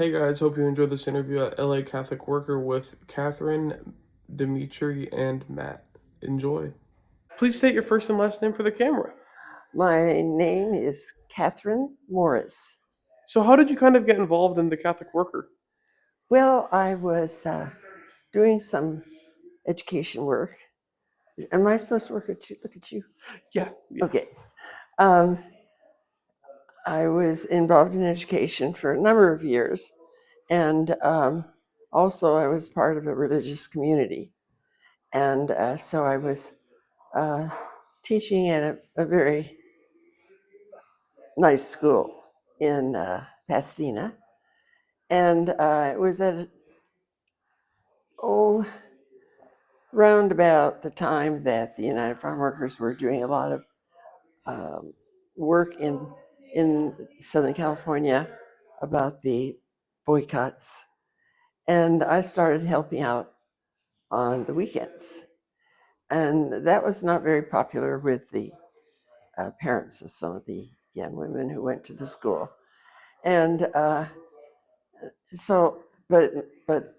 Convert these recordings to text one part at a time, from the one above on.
Hey guys, hope you enjoyed this interview at LA Catholic Worker with Catherine, Dimitri, and Matt. Enjoy. Please state your first and last name for the camera. My name is Catherine Morris. So, how did you kind of get involved in the Catholic Worker? Well, I was doing some education work. Am I supposed to look at you? Yeah. Okay. Um, I was involved in education for a number of years, and also I was part of a religious community. And so I was uh, teaching at a very nice school in Pasadena. And it was at, oh, round about the time that the United Farm Workers were doing a lot of work in Southern California about the boycotts, and I started helping out on the weekends, and that was not very popular with the parents of some of the young women who went to the school, and so, but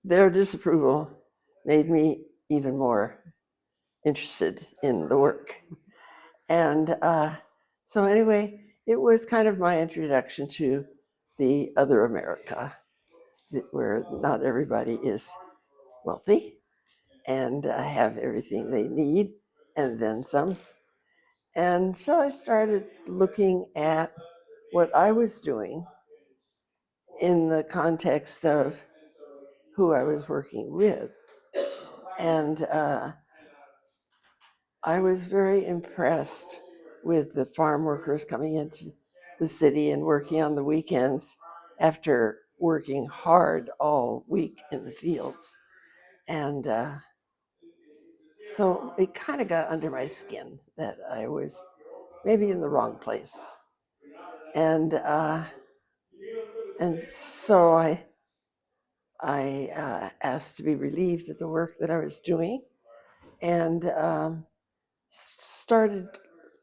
their disapproval made me even more interested in the work. And so, anyway, it was kind of my introduction to the other America, where not everybody is wealthy and have everything they need and then some. And so I started looking at what I was doing in the context of who I was working with. And I was very impressed with the farm workers coming into the city and working on the weekends after working hard all week in the fields. And so it kind of got under my skin that I was maybe in the wrong place. And so I asked to be relieved of the work that I was doing, and started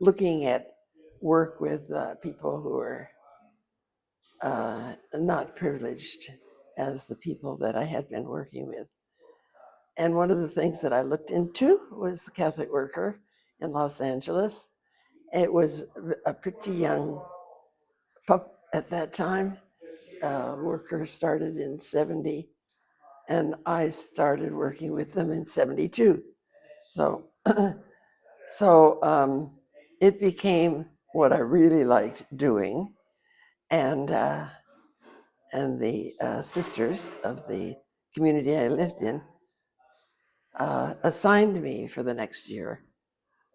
looking at work with people who are not privileged as the people that I had been working with. And one of the things that I looked into was the Catholic Worker in Los Angeles. It was a pretty young pup at that time. Worker started in 70, and I started working with them in 72. So, so it became what I really liked doing. And the sisters of the community I lived in assigned me for the next year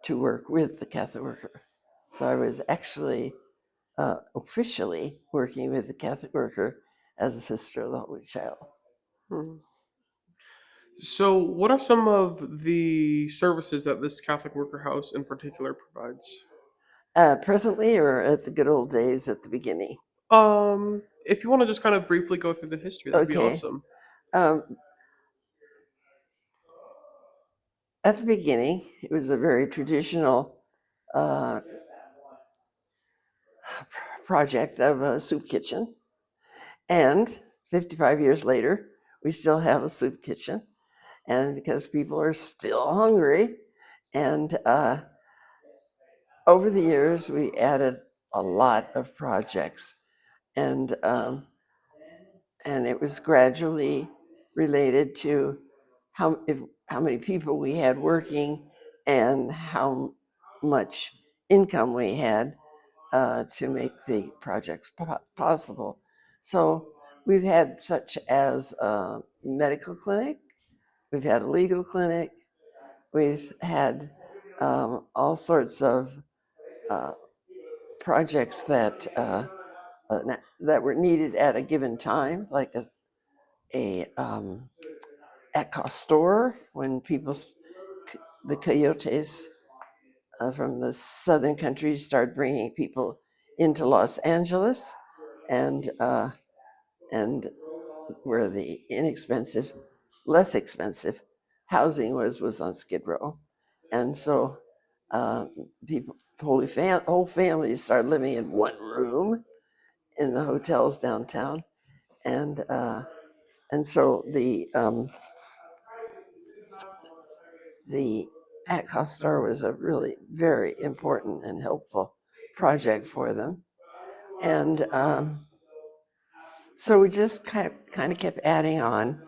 to work with the Catholic Worker. So I was actually officially working with the Catholic Worker as a sister of the Holy Child. Hmm. So, what are some of the services that this Catholic Worker House in particular provides? Presently, or at the good old days at the beginning? If you want to just kind of briefly go through the history, that'd be Okay. awesome. Um, at the beginning, it was a very traditional uh, project of a soup kitchen. And 55 years later, we still have a soup kitchen. And because people are still hungry, and over the years, we added a lot of projects. And it was gradually related to how many people we had working and how much income we had to make the projects possible. So we've had such as a medical clinic, we've had a legal clinic, we've had all sorts of uh, projects that were needed at a given time, like a at cost store when the coyotes from the southern countries started bringing people into Los Angeles, and and where the less expensive housing was on Skid Row, and so uh, people, whole families started living in one room in the hotels downtown, and so the At Costar was a really very important and helpful project for them, and so we just kind of kept adding on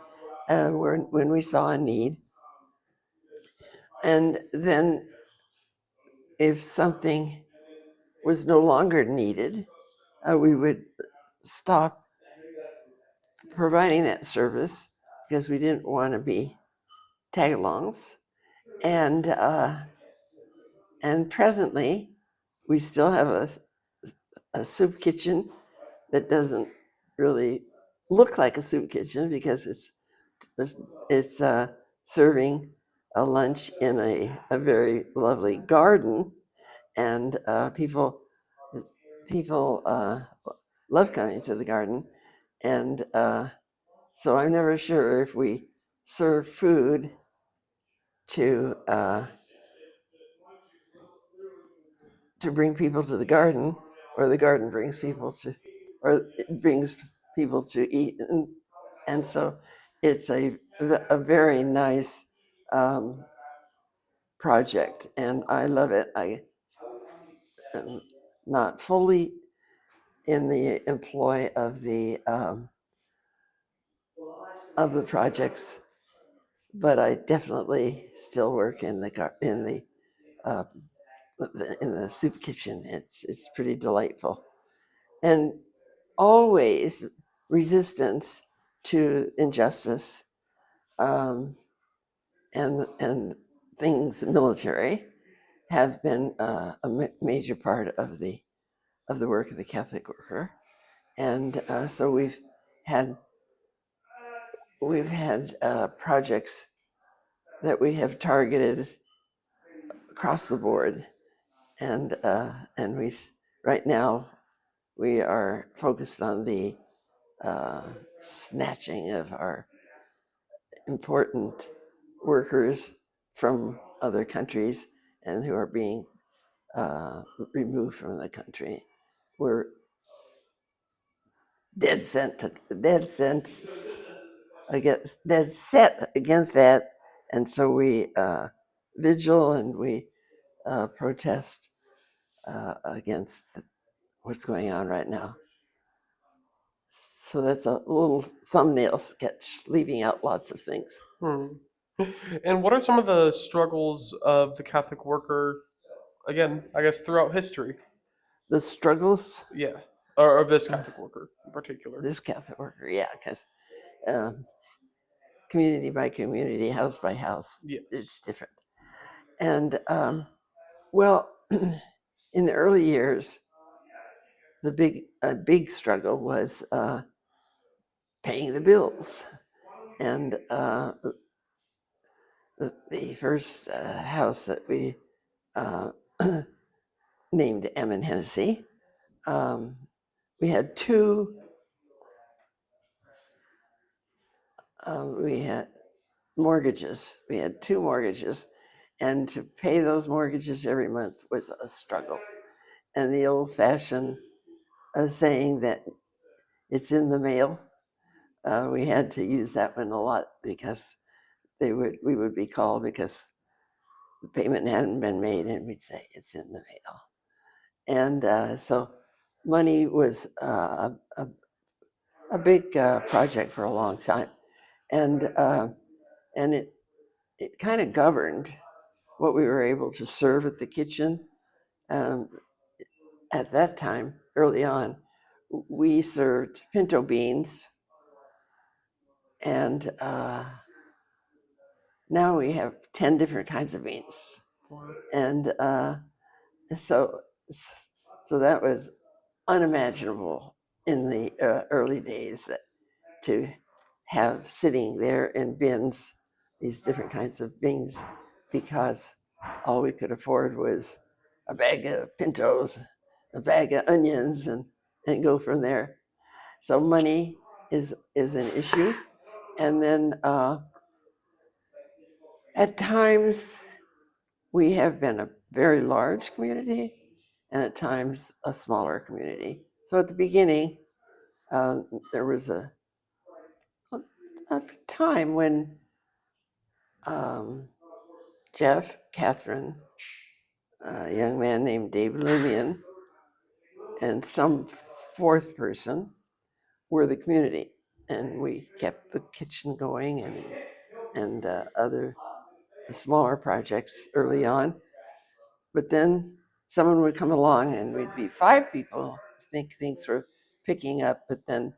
when we saw a need, and then if something was no longer needed, we would stop providing that service because we didn't want to be tag-alongs, and presently we still have a soup kitchen that doesn't really look like a soup kitchen because it's serving a lunch in a very lovely garden, and people love coming to the garden, and so I'm never sure if we serve food to bring people to the garden, or the garden brings people to, or it brings people to eat, and so it's a very nice project, and I love it. I am not fully in the employ of the projects, but I definitely still work in uh, the soup kitchen. It's pretty delightful, and always resistance to injustice, and things military have been a major part of the work of the Catholic Worker, and so had we've had projects that we have targeted across the board, and we right now we are focused on the snatching of our important workers from other countries and who are being removed from the country. We're dead set against that, and so we vigil and we protest against what's going on right now. So that's a little thumbnail sketch, leaving out lots of things. And what are some of the struggles of the Catholic worker, again, I guess throughout history? The struggles? Yeah. Or of this Catholic worker in particular. This Catholic worker, yeah, because community by community, house by house, yes, it's different. And well, in the early years, the big struggle was paying the bills, and the first house that we named M and Hennessy, we had two. We had mortgages. We had two mortgages, and to pay those mortgages every month was a struggle. And the old-fashioned saying that it's in the mail, we had to use that one a lot because we would be called because the payment hadn't been made, and we'd say it's in the mail. And so money was a big project for a long time, and it kind of governed what we were able to serve at the kitchen. At that time, early on, we served pinto beans, and now we have 10 different kinds of beans. And so that was unimaginable in the early days, to have sitting there in bins, these different kinds of beans, because all we could afford was a bag of pintos, a bag of onions, and go from there. So money is an issue. And then at times we have been a very large community, and at times a smaller community. So at the beginning, there was a time when Jeff, Catherine, a young man named Dave Lumian, and some fourth person were the community. And we kept the kitchen going and other smaller projects early on. But then someone would come along and we'd be 5 people, think things were picking up, but then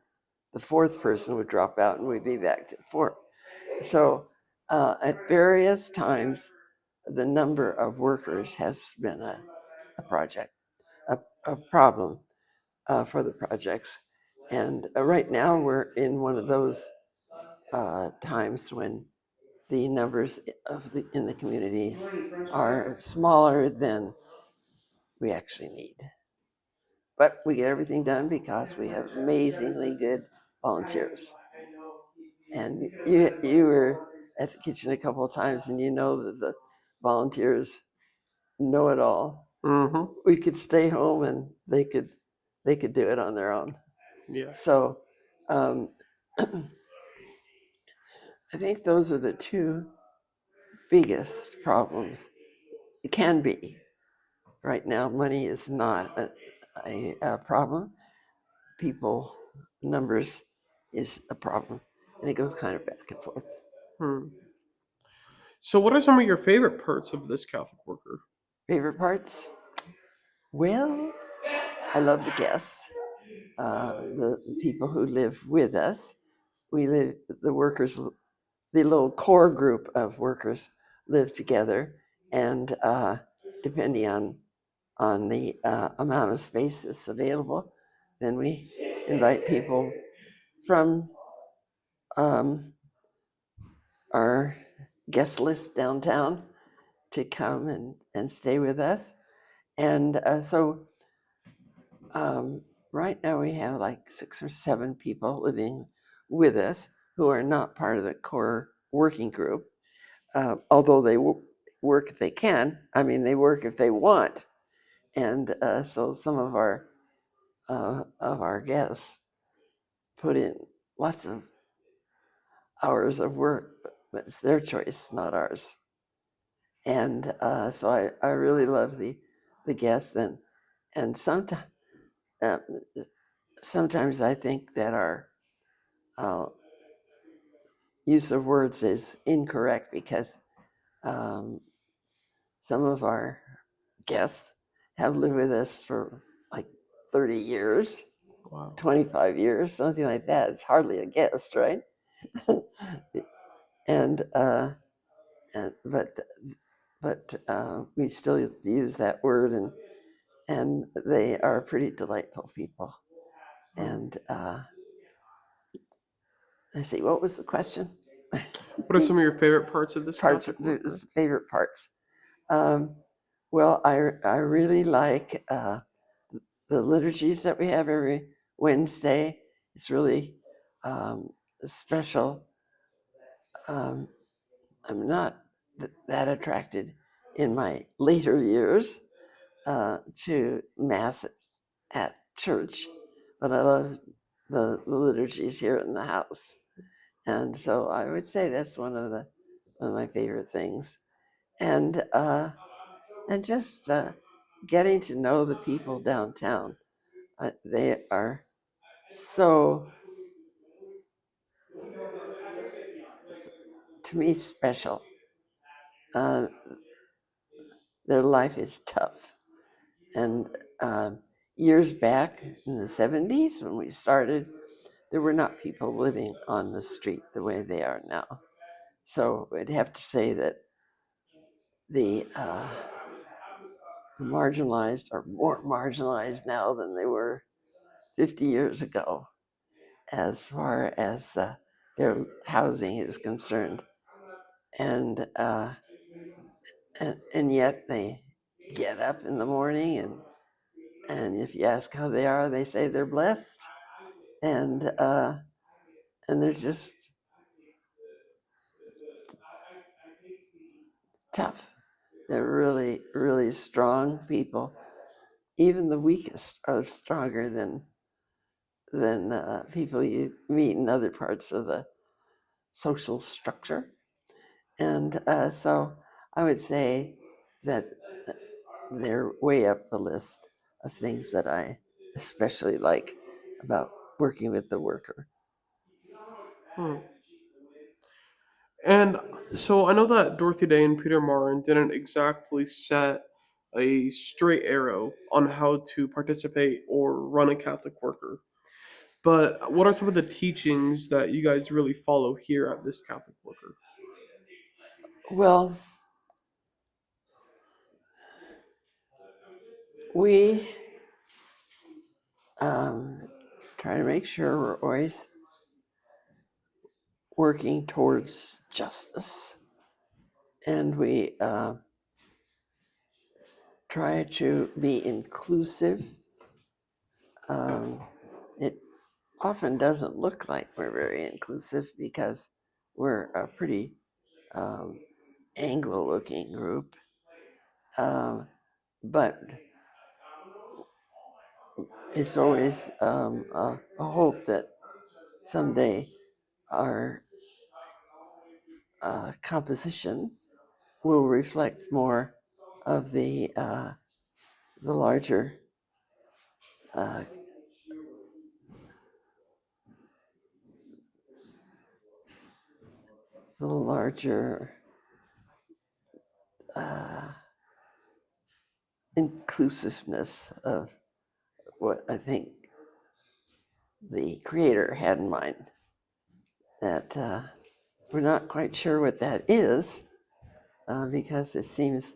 the fourth person would drop out and we'd be back to 4. So at various times, the number of workers has been a project, a problem for the projects. And right now we're in one of those times when the numbers in the community are smaller than we actually need. But we get everything done because we have amazingly good volunteers. And you were at the kitchen a couple of times, and you know that the volunteers know it all. Mm-hmm. We could stay home, and they could do it on their own. Yeah. So I think those are the 2 biggest problems. It can be. Right now, money is not a problem. People numbers is a problem, and it goes kind of back and forth. So, what are some of your favorite parts of this Catholic worker? Favorite parts? Well, I love the guests, the people who live with us. The workers, the little core group of workers live together, and depending on the amount of space that's available, then we invite people from our guest list downtown to come and stay with us. And so right now we have like 6 or 7 people living with us who are not part of the core working group, although they work if they can. I mean, they work if they want. And so some of our guests put in lots of hours of work, but it's their choice, not ours. And so I really love the guests, and sometimes I think that our use of words is incorrect because some of our guests have lived with us for like 30 years, Wow. 25 years, something like that. It's hardly a guest, right? and but we still use that word, and they are pretty delightful people. And let's see, what was the question? What are some of your favorite parts of this Catholic worker? Favorite parts. Well, I really like the liturgies that we have every Wednesday. It's really special. I'm not that attracted in my later years to masses at church, but I love the liturgies here in the house, and so I would say that's one of my favorite things, and just getting to know the people downtown. They are so, to me, special. Uh, their life is tough. And years back in the 70s, when we started, there were not people living on the street the way they are now. So I'd have to say that the marginalized are more marginalized now than they were 50 years ago, as far as their housing is concerned. And yet they get up in the morning, and if you ask how they are, they say they're blessed, and they're just tough. They're really, really strong people. Even the weakest are stronger than people you meet in other parts of the social structure. And so I would say that they're way up the list of things that I especially like about working with the worker. Hmm. And so I know that Dorothy Day and Peter Martin didn't exactly set a straight arrow on how to participate or run a Catholic worker. But what are some of the teachings that you guys really follow here at this Catholic worker? Well, we try to make sure we're always working towards justice, and we try to be inclusive. It often doesn't look like we're very inclusive because we're a pretty Anglo-looking group, but it's always a hope that someday our composition will reflect more of the larger uh, the larger uh, inclusiveness of what I think the creator had in mind. That we're not quite sure what that is because it seems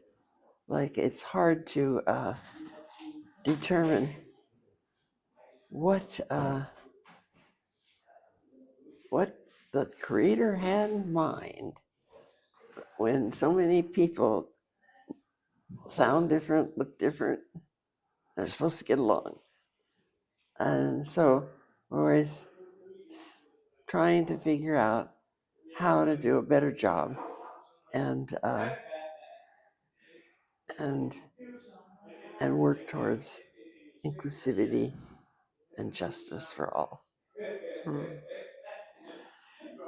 like it's hard to determine what the creator had in mind when so many people sound different, look different, they're supposed to get along. And so we're always trying to figure out how to do a better job and and and work towards inclusivity and justice for all. Hmm.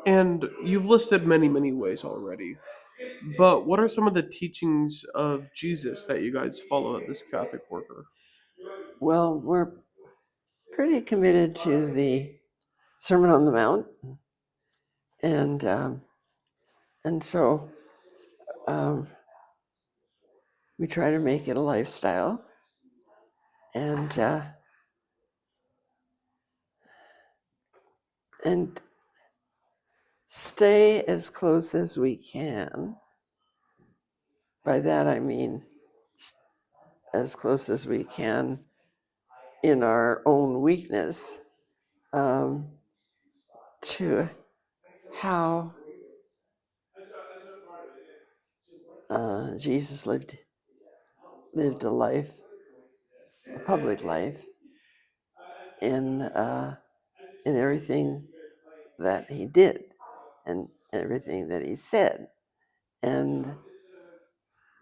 And you've listed many, many ways already. But what are some of the teachings of Jesus that you guys follow at this Catholic worker? Well, we're pretty committed to the Sermon on the Mount, and so um, we try to make it a lifestyle, and and stay as close as we can. By that I mean as close as we can in our own weakness um, to how Jesus lived a life, a public life, in everything that he did and everything that he said. And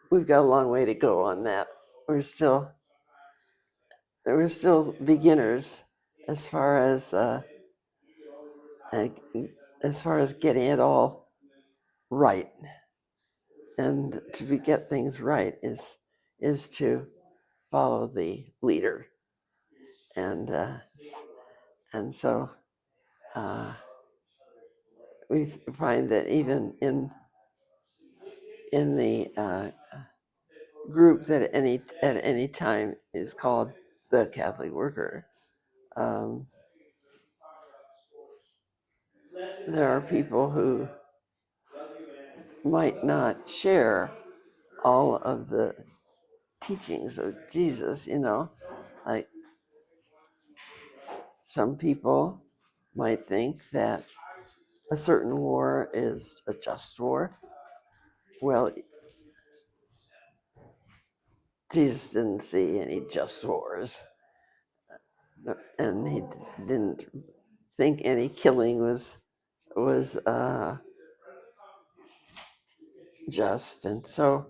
we've got a long way to go on that. We're still beginners as far as getting it all right. And to get things right is to follow the leader, and so we find that even in the group that at any time is called the Catholic worker, um, there are people who might not share all of the teachings of Jesus. Like some people might think that a certain war is a just war. Well, Jesus didn't see any just wars, and he didn't think any killing was just. And so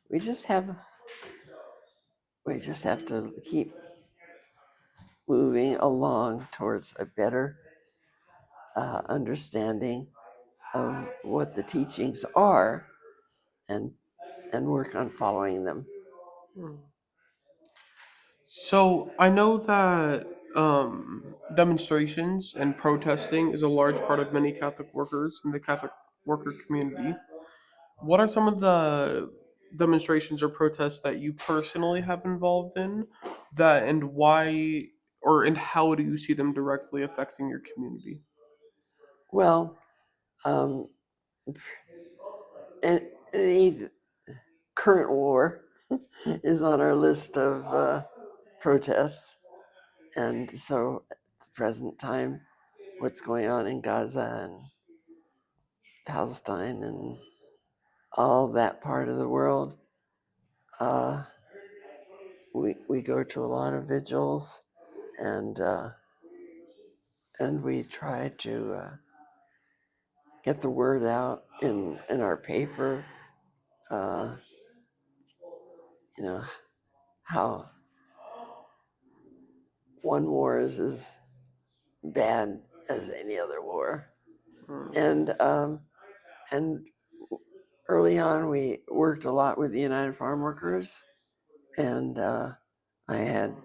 we just have to keep moving along towards a better understanding of what the teachings are and work on following them. Hmm. So I know that demonstrations and protesting is a large part of many Catholic workers in the Catholic worker community. What are some of the demonstrations or protests that you personally have involved in that and why and how do you see them directly affecting your community? Well, um, and any current war is on our list of protests. And so at the present time, what's going on in Gaza and Palestine and all that part of the world, uh, we go to a lot of vigils and we try to get the word out in our paper, uh, you know, how one war is as bad as any other war. Hmm. And early on, we worked a lot with the United Farm Workers, and I had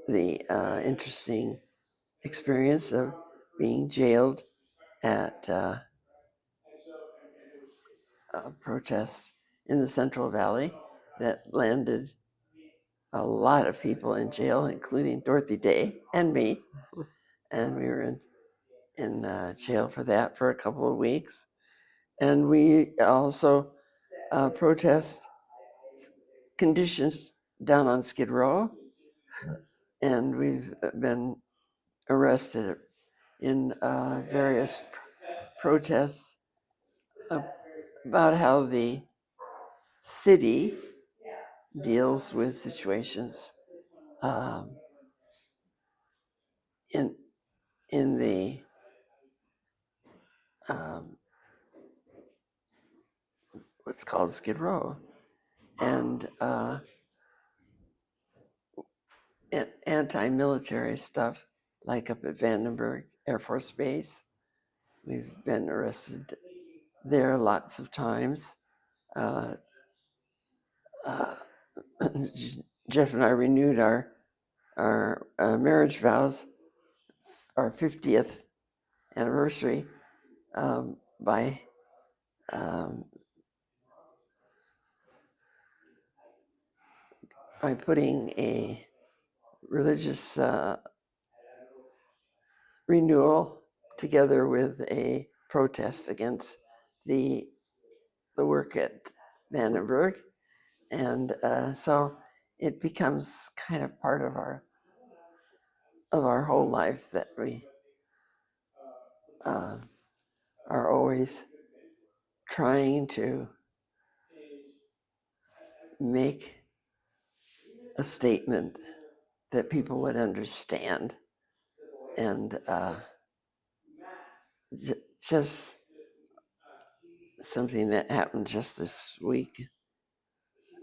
the interesting experience of being jailed at a protest in the Central Valley that landed a lot of people in jail, including Dorothy Day and me. And we were in jail for that for a couple of weeks. And we also protest conditions down on Skid Row. And we've been arrested in various protests about how the city deals with situations um, in the um, what's called Skid Row, and anti-military stuff like up at Vandenberg Air Force Base. We've been arrested there lots of times. Uh, uh, Jeff and I renewed our marriage vows, our 50th anniversary, by um, putting a religious renewal together with a protest against the work at Vandenberg, and so it becomes kind of part of our whole life that we uh, are always trying to make a statement that people would understand, and just something that happened just this week,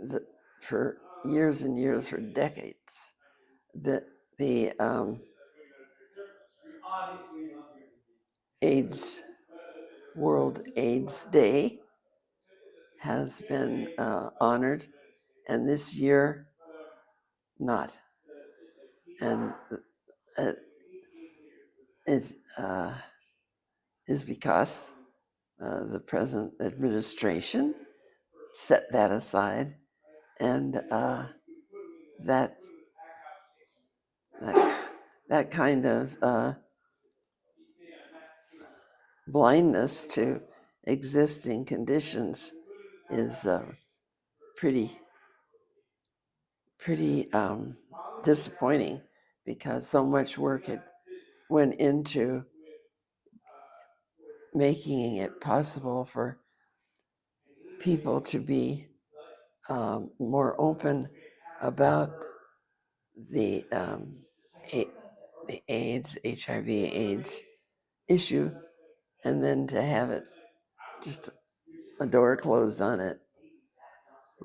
that for years and years, for decades, that the AIDS World AIDS Day has been honored, and this year not. And it is because the present administration set that aside, and that that that kind of blindness to existing conditions is pretty disappointing, because so much work had went into making it possible for people to be more open about the the AIDS, HIV/AIDS issue, and then to have it just a door closed on it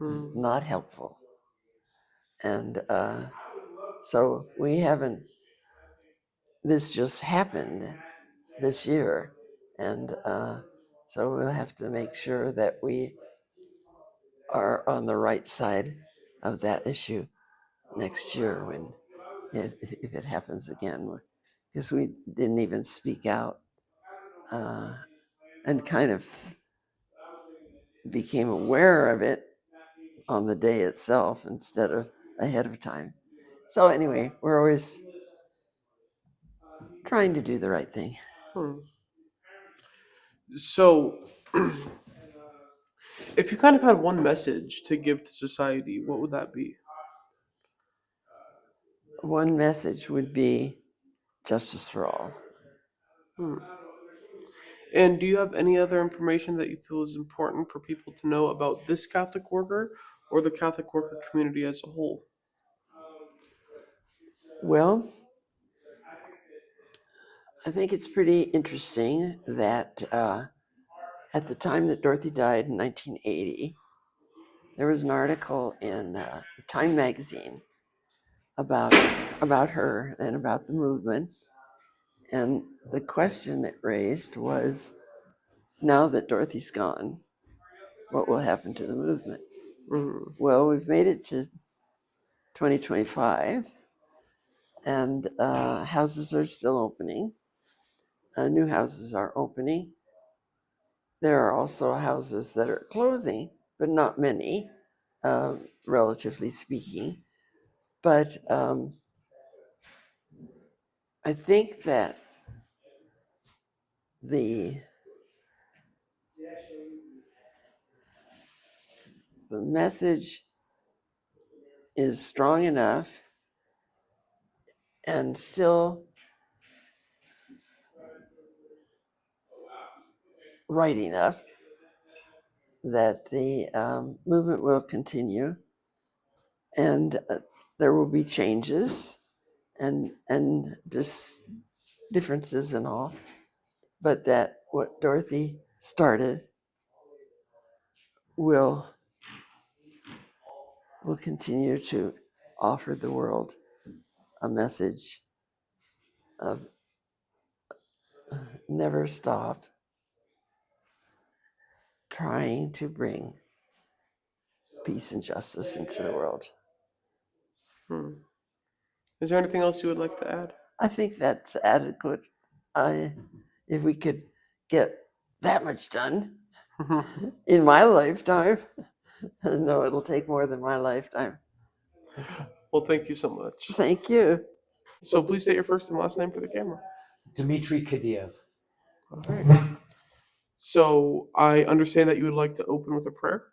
is Hmm. not helpful. And so we haven't. This just happened this year, and So we'll have to make sure that we are on the right side of that issue next year when if it happens again, because we didn't even speak out and kind of became aware of it on the day itself instead of ahead of time. So anyway, we're always trying to do the right thing. Hmm. So, if you kind of had one message to give to society, what would that be? One message would be justice for all. Hmm. And do you have any other information that you feel is important for people to know about this Catholic worker or the Catholic worker community as a whole? Well, I think it's pretty interesting that at the time that Dorothy died in 1980, there was an article in Time magazine about about her and about the movement. And the question it raised was, now that Dorothy's gone, what will happen to the movement? Mm. Well, we've made it to 2025, and houses are still opening. New houses are opening. There are also houses that are closing, but not many, relatively speaking. But I think that the message is strong enough and still right enough that the movement will continue, and there will be changes and just differences and all, but that what Dorothy started will continue to offer the world a message of never stop trying to bring peace and justice into the world. Hmm. Is there anything else you would like to add? I think that's adequate. If we could get that much done in my lifetime, no, it'll take more than my lifetime. Well, thank you so much. Thank you. So please state your first and last name for the camera. Dmitry Kadiev. All right. So I understand that you would like to open with a prayer.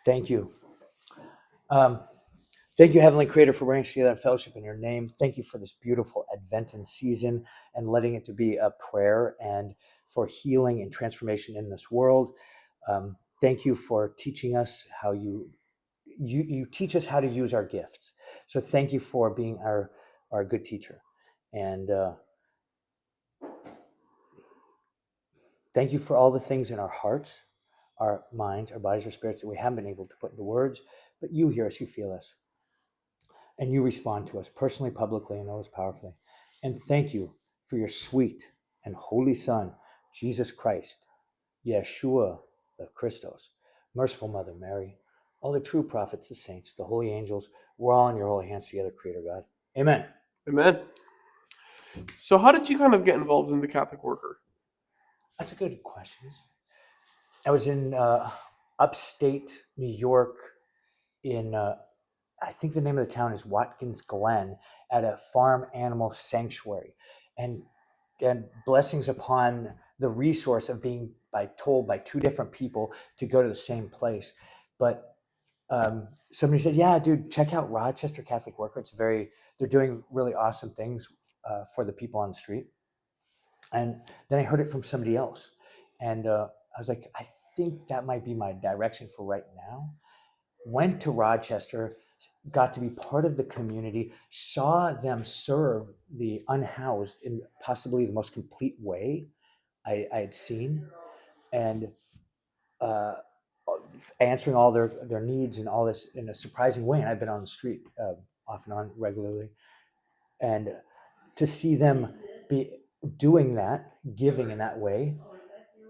Thank you. Thank you, Heavenly Creator, for bringing us together in fellowship in your name. Thank you for this beautiful Adventine season and letting it to be a prayer and for healing and transformation in this world. Thank you for teaching us how you teach us how to use our gifts. So thank you for being our good teacher. And thank you for all the things in our hearts, our minds, our bodies, our spirits that we haven't been able to put into words, but you hear us, you feel us. And you respond to us personally, publicly, and always powerfully. And thank you for your sweet and holy Son, Jesus Christ, Yeshua the Christos, merciful Mother Mary, all the true prophets, the saints, the holy angels. We're all in your holy hands together, Creator God. Amen. Amen. So how did you kind of get involved in the Catholic worker? That's a good question. I was in upstate New York in I think the name of the town is Watkins Glen, at a farm animal sanctuary, and blessings upon the resource of being told by two different people to go to the same place. But somebody said, "Yeah, dude, check out Rochester Catholic Worker. They're doing really awesome things for the people on the street." And then I heard it from somebody else, and I was like, "I think that might be my direction for right now." Went to Rochester, got to be part of the community, saw them serve the unhoused in possibly the most complete way I had seen, and uh, answering all their needs and all this in a surprising way. And I've been on the street off and on regularly, and to see them be doing that, giving in that way,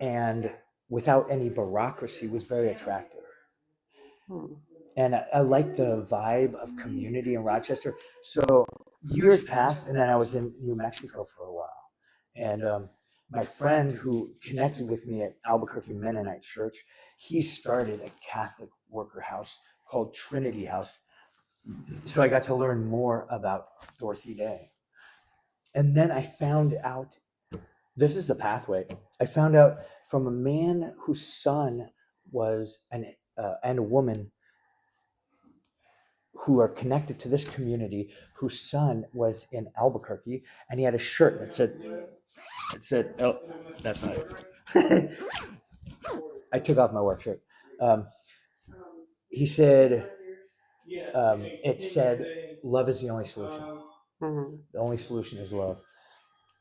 and without any bureaucracy was very attractive. Hmm. And I like the vibe of community in Rochester. So years passed, and then I was in New Mexico for a while. And my friend who connected with me at Albuquerque Mennonite Church, he started a Catholic worker house called Trinity House. So I got to learn more about Dorothy Day. And then I found out, this is the pathway. I found out from a man whose son was and a woman who are connected to this community, whose son was in Albuquerque, and he had a shirt that said, oh, that's not it. I took off my work shirt. Um, he said, it said, love is the only solution. Mhm. The only solution is love.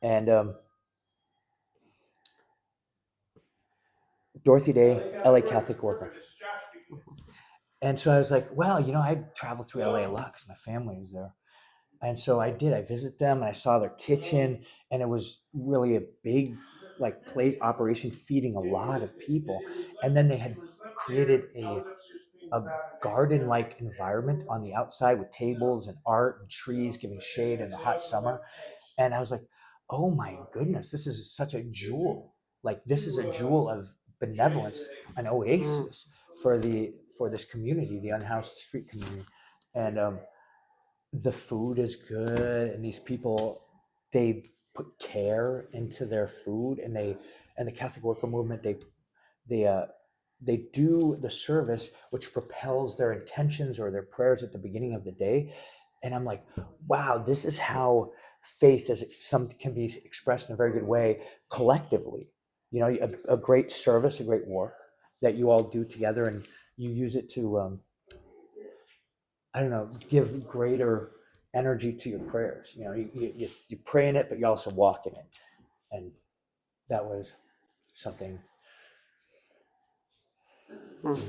And Dorothy Day, LA Catholic worker. And so I was like, well, I traveled through LA a lot because my family is there. And so I did. I visited them and I saw their kitchen, and it was really a big, like, place operation feeding a lot of people. And then they had created a garden like environment on the outside with tables and art and trees giving shade in the hot summer. And I was like, oh my goodness, this is such a jewel. Like, this is a jewel of benevolence, an Mm. oasis for this community, the unhoused street community. And the food is good, and these people, they put care into their food, and the Catholic worker movement, they uh they do the service which propels their intentions or their prayers at the beginning of the day. And I'm like, wow, this is how faith is some can be expressed in a very good way collectively. A great service, a great work that you all do together, and you use it to I don't know, give greater energy to your prayers. You pray in it, but you also walk in it. And that was something. Mm.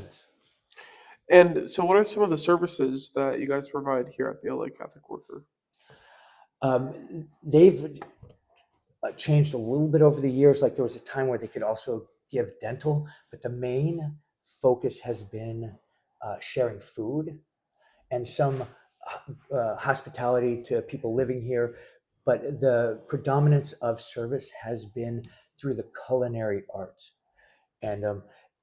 And so, what are some of the services that you guys provide here at the LA Catholic Worker? They've changed a little bit over the years. Like, there was a time where they could also give dental, but the main focus has been sharing food and some hospitality to people living here. But the predominance of service has been through the culinary arts. And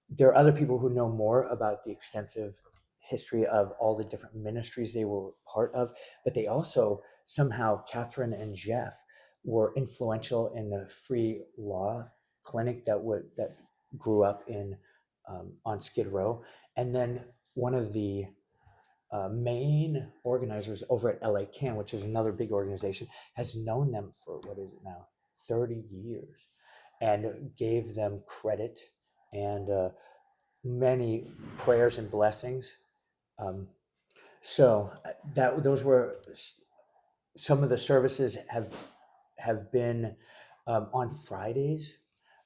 there are other people who know more about the extensive history of all the different ministries they were part of, but they also somehow, Catherine and Jeff, were influential in the free law clinic that grew up in on Skid Row. And then one of the main organizers over at LA Can, which is another big organization, has known them for, what is it now, 30 years, and gave them credit and many prayers and blessings. Um, so that those were some of the services have been on Fridays.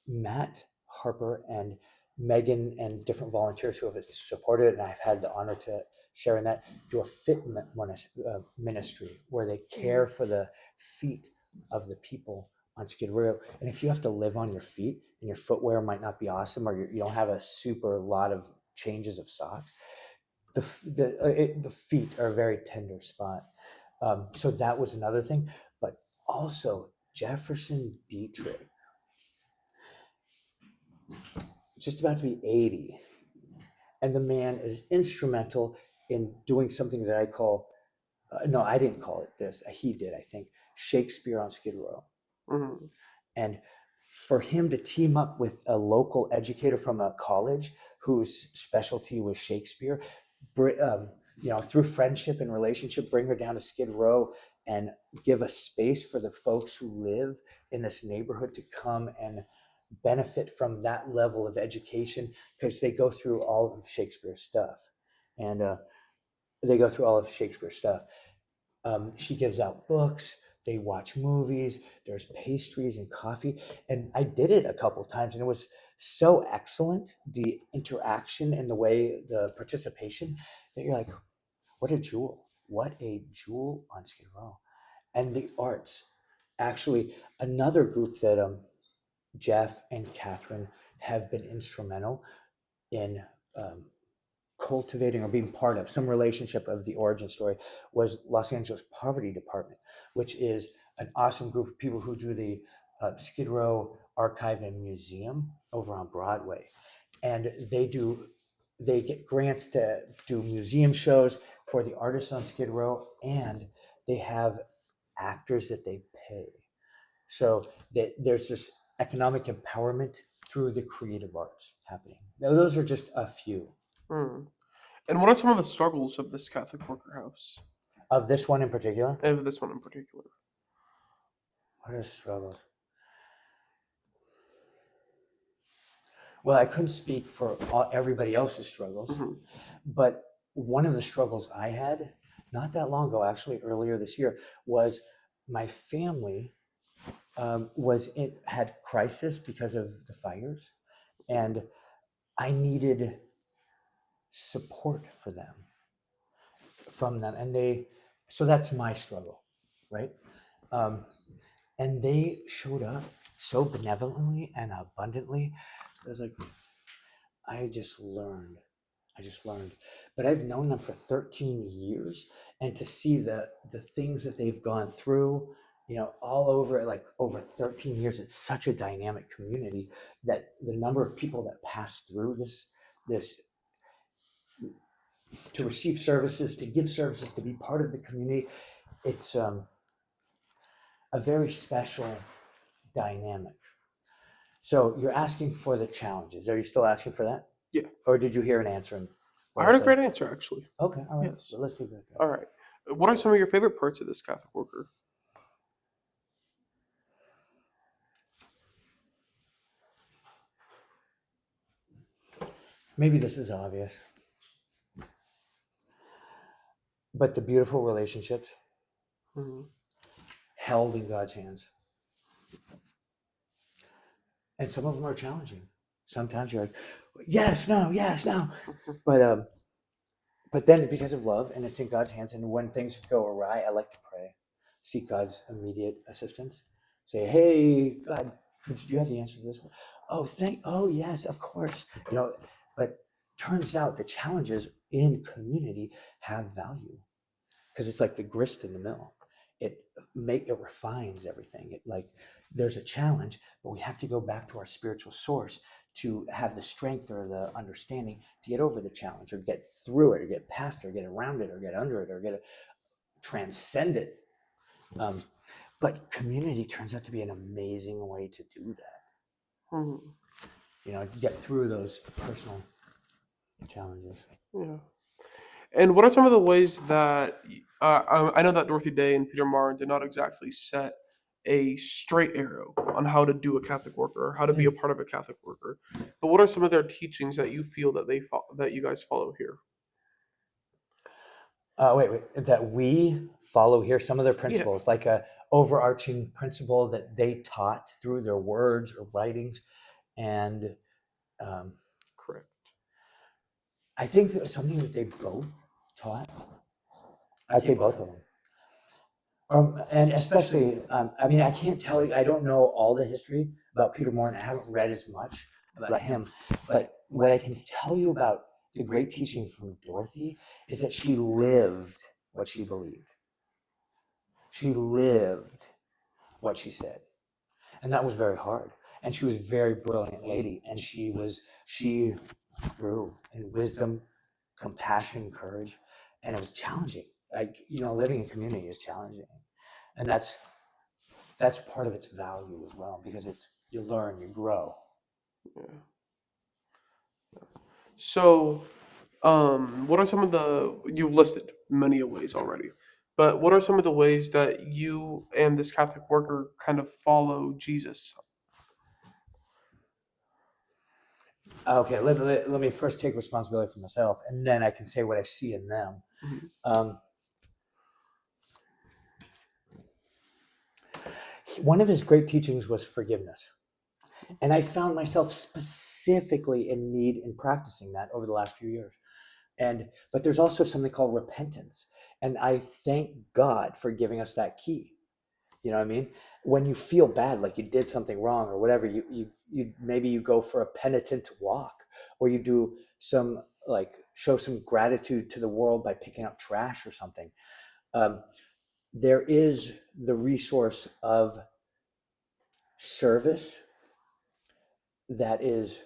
Matt Harper and Megan and different volunteers who have supported it, and I've had the honor to share in that, do a ministry where they care for the feet of the people on Skid Row. And if you have to live on your feet and your footwear might not be awesome, or you don't have a super lot of changes of socks, the feet are a very tender spot. So that was another thing. But also Jefferson Dietrich, just about to be 80, and the man is instrumental in doing something that I call, no, I didn't call it this, he did, I think, Shakespeare on Skid Row. Mhm. And for him to team up with a local educator from a college whose specialty was Shakespeare, through friendship and relationship, bring her down to Skid Row and give a space for the folks who live in this neighborhood to come and benefit from that level of education, because they go through all of Shakespeare's stuff. And they go through all of Shakespeare's stuff. She gives out books. They watch movies. There's pastries and coffee. And I did it a couple of times, and it was so excellent, the interaction and the way, the participation, that you're like, what a jewel. What a jewel on Skid Row. And the arts. Actually, another group Jeff and Catherine have been instrumental in cultivating or being part of some relationship of the origin story was Los Angeles Poverty Department, which is an awesome group of people who do the Skid Row Archive and Museum over on Broadway. And they get grants to do museum shows for the artists on Skid Row, and they have actors that they pay. So there's this economic empowerment through the creative arts happening. Now, those are just a few. Hmm. And what are some of the struggles of this Catholic worker house? Of this one in particular, And of this one in particular? what are the struggles? Well, I couldn't speak for everybody else's struggles, Mhm. but one of the struggles I had not that long ago, actually earlier this year, was my family had crisis because of the fires, and I needed support from them, and so that's my struggle, right? And they showed up so benevolently and abundantly. I was like, I just learned. But I've known them for 13 years, and to see the things that they've gone through, all over, like over 13 years, it's such a dynamic community that the number of people that pass through this to receive services, to give services, to be part of the community, it's a very special dynamic. So you're asking for the challenges. Are you still asking for that? Yeah. Or did you hear an answer? I heard a great answer, actually. Okay, all right. Yes. So let's leave it at that. All right. What are some of your favorite parts of this Catholic worker? Maybe this is obvious, but the beautiful relationships Mhm. held in God's hands. And some of them are challenging. Sometimes you're like, yes, no. But then because of love and it's in God's hands, and when things go awry, I like to pray, seek God's immediate assistance. Say, hey, God, do you have the answer to this one? Oh, yes, of course. But turns out the challenges in community have value, because it's like the grist in the mill. It refines everything. There's a challenge, but we have to go back to our spiritual source to have the strength or the understanding to get over the challenge, or get through it, or get past it, or get around it, or get under it, or transcend it. But community turns out to be an amazing way to do that. Mhm. Get through those personal challenges. Yeah. And what are some of the ways that I know that Dorothy Day and Peter Martin did not exactly set a straight arrow on how to do a Catholic worker or how to be a part of a Catholic worker, but what are some of their teachings that you feel that that you guys follow here? Wait, that we follow here some of their principles, like a overarching principle that they taught through their words or writings. And Correct. I think that was something that they both taught. I'd say both of them. And especially, I can't tell you, I don't know all the history about Peter Martin. I haven't read as much about him. But what I can tell you about the great teaching from Dorothy is that she lived what she believed. She lived what she said. And that was very hard. And she was a very brilliant lady. And she grew in wisdom, compassion, courage. And it was challenging. Living in community is challenging. And that's part of its value as well, because you learn, you grow. Yeah. So, what are some of you've listed many ways already, but what are some of the ways that you and this Catholic worker kind of follow Jesus? Okay, let me first take responsibility for myself, and then I can say what I see in them. Mhm. One of his great teachings was forgiveness. And I found myself specifically in need in practicing that over the last few years. But there's also something called repentance. And I thank God for giving us that key. You know what I mean? When you feel bad, like you did something wrong or whatever, you maybe you go for a penitent walk, or you do some, like, show some gratitude to the world by picking up trash or something. Um, there is the resource of service that is.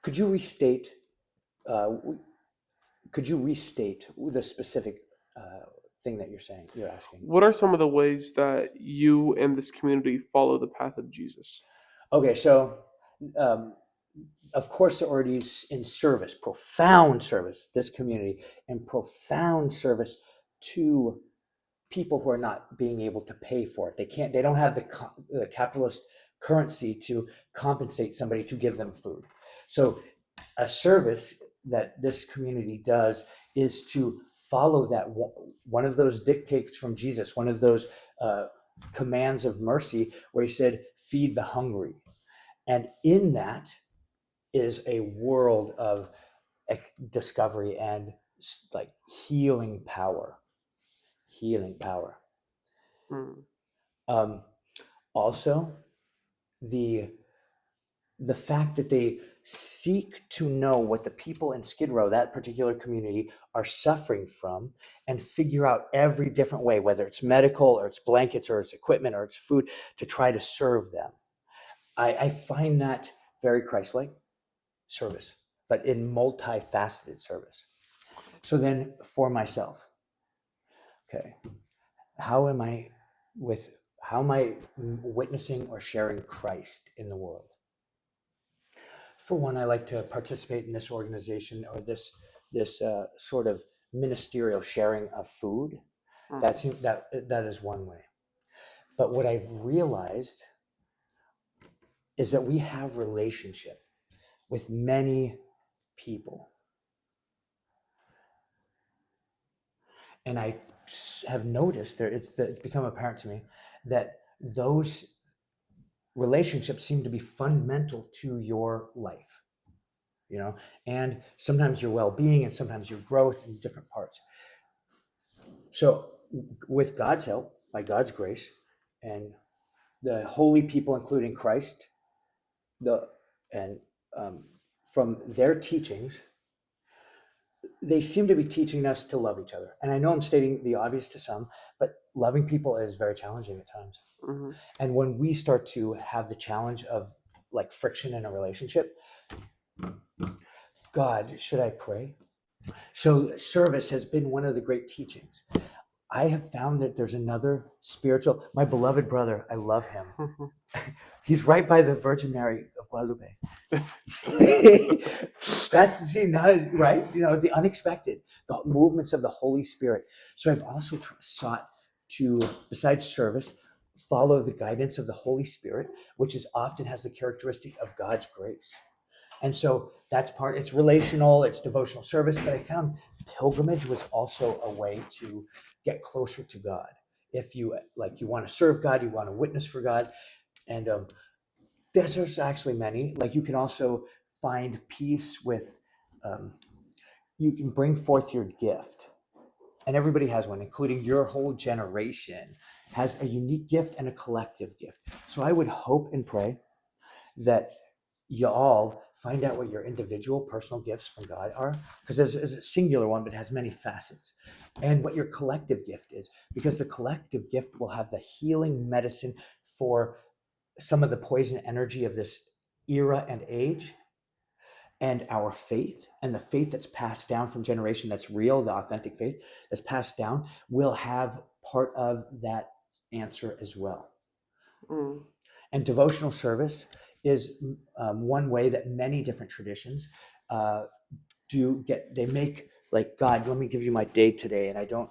Could you restate? Uh, could you restate the specific thing that you're saying? You're asking. What are some of the ways that you and this community follow the path of Jesus? Okay, so um, of course they're already in service, profound service, this community, and profound service to people who are not being able to pay for it. They don't have the capitalist currency to compensate somebody to give them food. So a service that this community does is to follow that one of those dictates from Jesus, one of those commands of mercy, where he said, feed the hungry. And in that is a world of discovery and like healing power. Mm. Um, Also, the fact that they seek to know what the people in Skid Row, that particular community, are suffering from, and figure out every different way, whether it's medical or it's blankets or it's equipment or it's food, to try to serve them. I find that very Christ-like service, but in multifaceted service. So then for myself, okay, how am I witnessing or sharing Christ in the world? For one, I like to participate in this organization, or this sort of ministerial sharing of food. Mm. That is one way. But what I've realized is that we have relationship with many people, and I have noticed it's become apparent to me that those relationships seem to be fundamental to your life, and sometimes your well-being and sometimes your growth in different parts. So with God's help, by God's grace, and the holy people, including Christ, and from their teachings, they seem to be teaching us to love each other. And I know I'm stating the obvious to some, but loving people is very challenging at times. Mm-hmm. And when we start to have the challenge of like friction in a relationship, God, should I pray? So service has been one of the great teachings. I have found that there's another spiritual, my beloved brother, I love him. He's right by the Virgin Mary of Guadalupe. That's the scene, right? The unexpected, the movements of the Holy Spirit. So I've also sought to, besides service, follow the guidance of the Holy Spirit, which often has the characteristic of God's grace. And so that's it's relational, it's devotional service, but I found pilgrimage was also a way to get closer to God. If you want to serve God, you want to witness for God. And there's actually many, you can also find peace with, you can bring forth your gift. And everybody has one, including your whole generation has a unique gift and a collective gift. So I would hope and pray that you all find out what your individual personal gifts from God are, because there's a singular one, but it has many facets, and what your collective gift is, because the collective gift will have the healing medicine for some of the poison energy of this era and age, and our faith, and the faith that's passed down from generation, that's real, the authentic faith that's passed down, will have part of that answer as well. Mm. And devotional service is one way that many different traditions they make, like, God, let me give you my day today, and I don't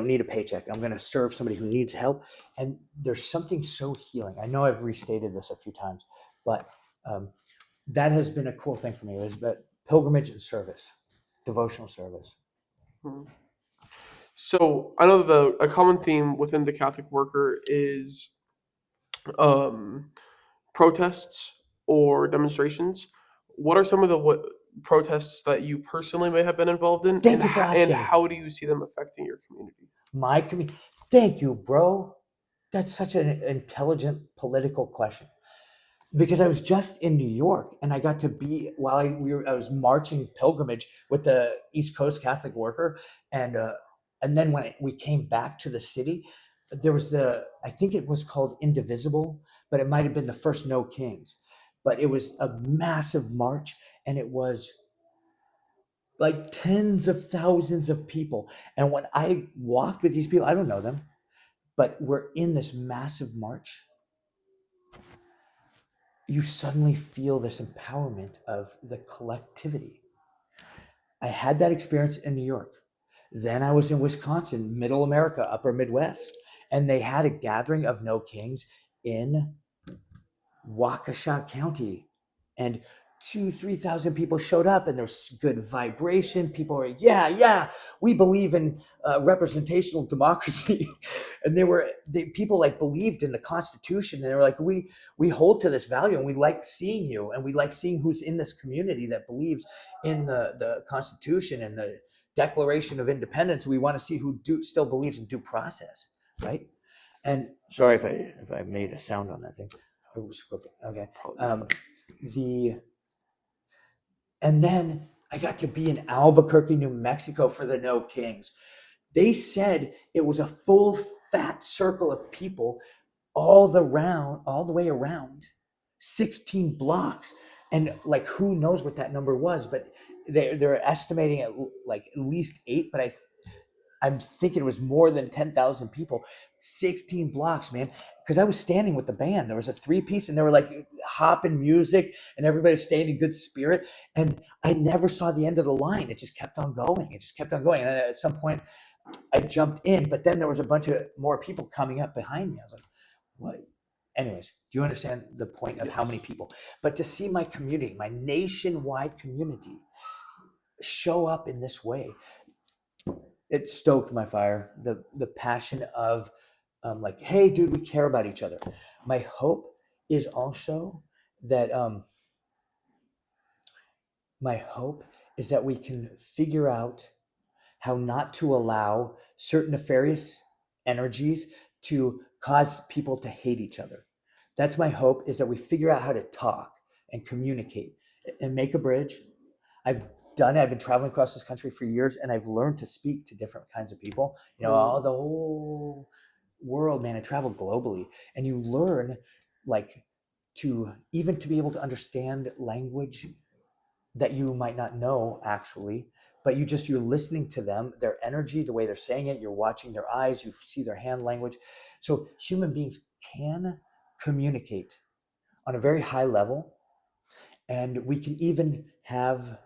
need a paycheck. I'm going to serve somebody who needs help. And there's something so healing. I know I've restated this a few times, but that has been a cool thing for me, is that pilgrimage and service, devotional service. Mm. So I know a common theme within the Catholic worker is protests or demonstrations. What are some of the protests that you personally may have been involved in, Thank you for and asking. how do you see them affecting your community? My community. Thank you, bro. That's such an intelligent political question. Because I was just in New York and I got to be while I was marching pilgrimage with the East Coast Catholic Worker, and then when we came back to the city, there was I think it was called Indivisible, but it might have been the first No Kings, but it was a massive march and it was like tens of thousands of people. And when I walked with these people, I don't know them, but we're in this massive march, you suddenly feel this empowerment of the collectivity. I had that experience in New York. Then I was in Wisconsin, middle America, upper Midwest, and they had a gathering of No Kings in Waukesha County. And 2,000-3,000 people showed up and there's good vibration. People are, yeah, we believe in representational democracy. And people like believed in the Constitution. And they were like, we hold to this value and we like seeing you. And we like seeing who's in this community that believes in the Constitution and the Declaration of Independence. We want to see who still believes in due process, right? And sorry if I made a sound on that thing. It was crooked. Okay. Probably not. And then I got to be in Albuquerque, New Mexico for the No Kings. They said it was a full fat circle of people all the way around 16 blocks. And like, who knows what that number was, but they're estimating at like at least 8, but I'm thinking it was more than 10,000 people, 16 blocks, man. Because I was standing with the band. There was a 3-piece and they were like hopping music and everybody was staying in good spirit. And I never saw the end of the line. It just kept on going. It just kept on going. And at some point I jumped in, but then there was a bunch of more people coming up behind me. I was like, what? Anyways, do you understand the point of how many people? But to see my community, my nationwide community show up in this way, it stoked my fire. The passion of like, hey, dude, we care about each other. My hope is also that we can figure out how not to allow certain nefarious energies to cause people to hate each other. That's my hope, is that we figure out how to talk and communicate and make a bridge. I've been traveling across this country for years and I've learned to speak to different kinds of people, all the whole world, man. I travel globally and you learn like to be able to understand language that you might not know actually, but you're listening to them, their energy, the way they're saying it, you're watching their eyes, you see their hand language. So human beings can communicate on a very high level, and we can even have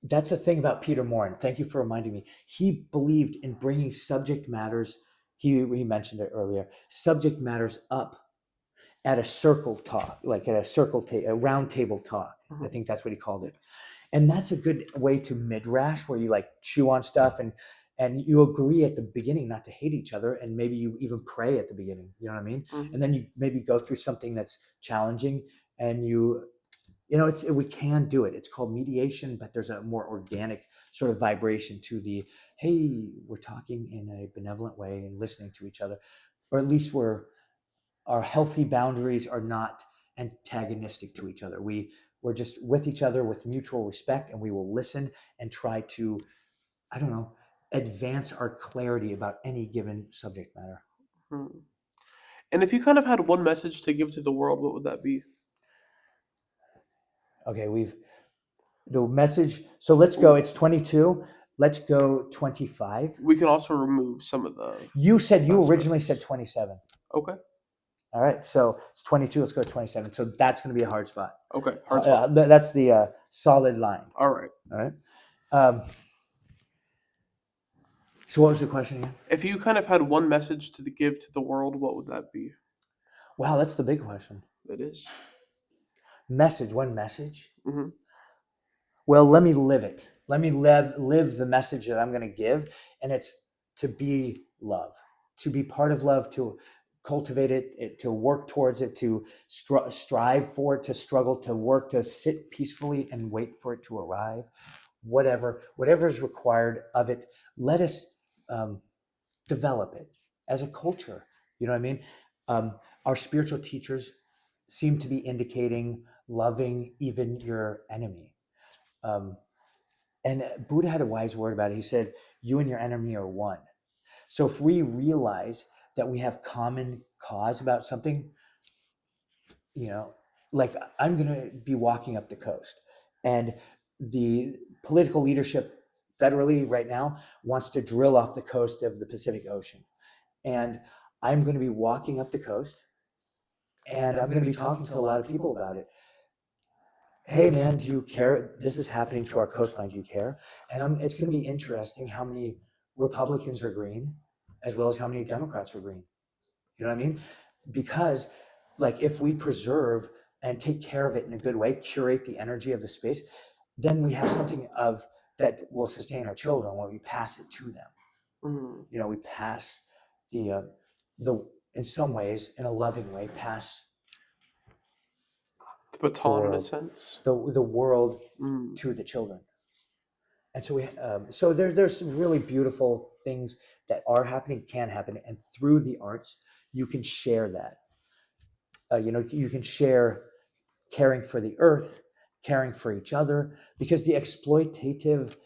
that's the thing about Peter Morin. Thank you for reminding me. He believed in bringing subject matters, he mentioned it earlier, subject matters up at a circle talk, like at a round table talk. I think that's what he called it. And that's a good way to midrash, where you like chew on stuff and you agree at the beginning not to hate each other, and maybe you even pray at the beginning, you know what I mean? And then you maybe go through something that's challenging, and we can do it. It's called mediation, but there's a more organic sort of vibration to the, hey, we're talking in a benevolent way and listening to each other, or at least our healthy boundaries are not antagonistic to each other. We're just with each other with mutual respect, and we will listen and try to, I don't know, advance our clarity about any given subject matter. And if you kind of had one message to give to the world, what would that be? Okay, the message. So let's go. It's 22. Let's go 25. We can also remove some of the. You originally said 27. Okay. All right. So it's 22. Let's go to 27. So that's going to be a hard spot. Okay. Hard spot. That's the solid line. All right. All right. So what was the question again? If you kind of had one message to give to the world, what would that be? Wow, that's the big question. It is. One message? Mm-hmm. Well, let me live it. Let me live the message that I'm going to give. And it's to be love, to be part of love, to cultivate it, to work towards it, to strive for it, to struggle, to work, to sit peacefully and wait for it to arrive. Whatever is required of it, let us develop it as a culture. You know what I mean? Our spiritual teachers seem to be indicating loving even your enemy. And Buddha had a wise word about it. He said, "You and your enemy are one." So if we realize that we have common cause about something, you know, like I'm going to be walking up the coast, and the political leadership federally right now wants to drill off the coast of the Pacific Ocean. And I'm going to be walking up the coast, and I'm going to be talking to a lot of people about it. Hey man, do you care? This is happening to our coastline. Do you care? And it's going to be interesting how many Republicans are green, as well as how many Democrats are green. You know what I mean? Because like if we preserve and take care of it in a good way, curate the energy of the space, then we have something of that will sustain our children when we pass it to them. Mm. You know, we pass the in some ways, in a loving way, pass The baton, in a sense. the world Mm. to the children. And so so there's some really beautiful things that are happening, can happen, and through the arts, you can share that. You know, you can share caring for the earth, caring for each other, because the exploitative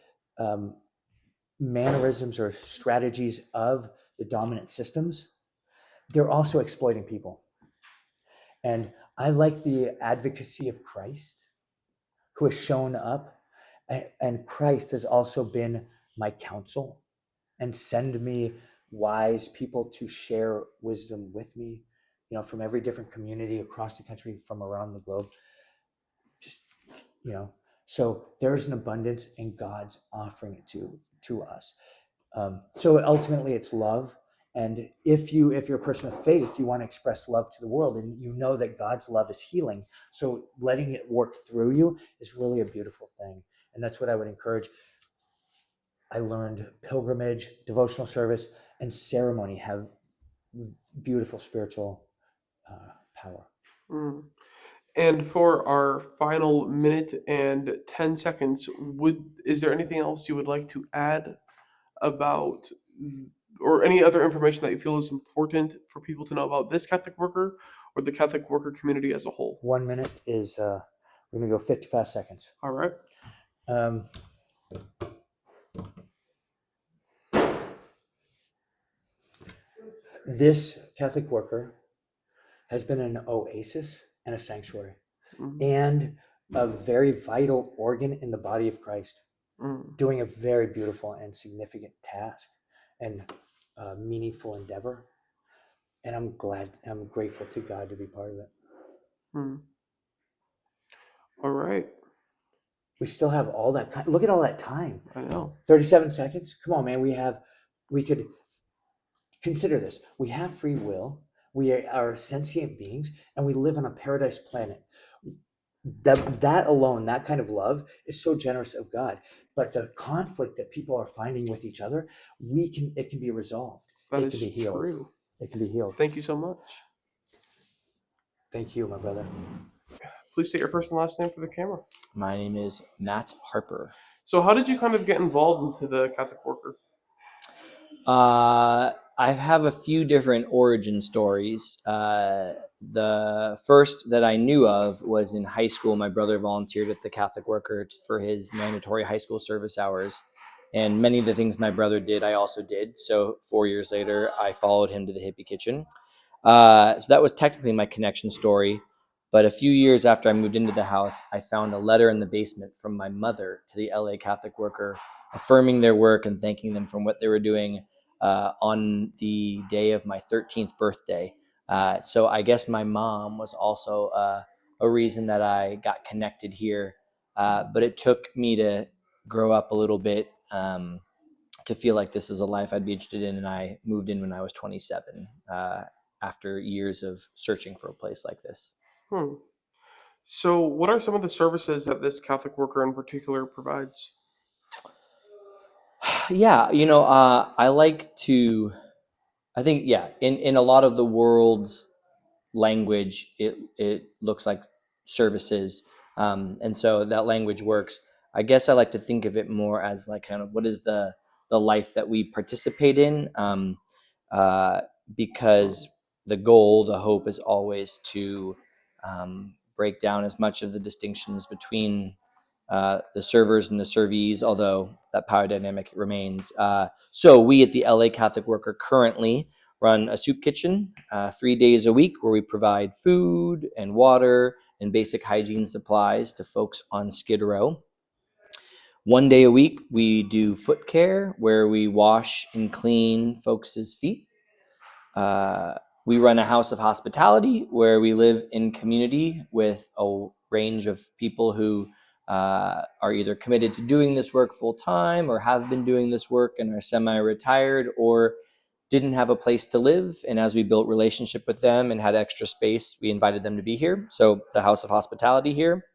mannerisms or strategies of the dominant systems, they're also exploiting people. And I like the advocacy of Christ, who has shown up, and Christ has also been my counsel and send me wise people to share wisdom with me, you know, from every different community across the country, from around the globe. Just, you know, so there's an abundance, and God's offering it to us. So ultimately it's love. And if you're a person of faith, you want to express love to the world, and you know that God's love is healing. So letting it work through you is really a beautiful thing. And that's what I would encourage. I learned pilgrimage, devotional service, and ceremony have beautiful spiritual power. Mm. And for our final minute and 10 seconds, is there anything else you would like to add about, or any other information that you feel is important for people to know about this Catholic worker or the Catholic worker community as a whole? 1 minute is, we're going to go 55 seconds. All right. This Catholic worker has been an oasis and a sanctuary, Mm. and a very vital organ in the body of Christ, doing a very beautiful and significant task and meaningful endeavor. And I'm grateful to God to be part of it. Mm. All right. We still have all that time. Look at all that time. I know. 37 seconds. Come on, man. We could consider this. We have free will. We are sentient beings, and we live on a paradise planet. That alone, that kind of love, is so generous of God. But the conflict that people are finding with each other, it can be resolved. That It is can be healed. true. It can be healed. Thank you so much. Thank you, my brother. Please state your first and last name for the camera. My name is Matt Harper. So, how did you kind of get involved into the Catholic worker? I have a few different origin stories. The first that I knew of was in high school. My brother volunteered at the Catholic Worker for his mandatory high school service hours. And many of the things my brother did, I also did. So 4 years later, I followed him to the hippie kitchen. So that was technically my connection story. But a few years after I moved into the house, I found a letter in the basement from my mother to the LA Catholic Worker, affirming their work and thanking them for what they were doing on the day of my 13th birthday. So I guess my mom was also a reason that I got connected here. But it took me to grow up a little bit to feel like this is a life I'd be interested in. And I moved in when I was 27 after years of searching for a place like this. So, what are some of the services that this Catholic worker in particular provides? Yeah, I like to, I think, yeah, in a lot of the world's language, it looks like services. And so that language works. I guess I like to think of it more as like kind of what is the life that we participate in, because the goal, the hope is always to break down as much of the distinctions between the servers and the servees, although that power dynamic remains. So we at the LA Catholic Worker currently run a soup kitchen 3 days a week where we provide food and water and basic hygiene supplies to folks on Skid Row. 1 day a week, we do foot care where we wash and clean folks' feet. We run a house of hospitality where we live in community with a range of people who are either committed to doing this work full time or have been doing this work and are semi-retired or didn't have a place to live. And as we built relationship with them and had extra space, we invited them to be here. So the House of Hospitality here.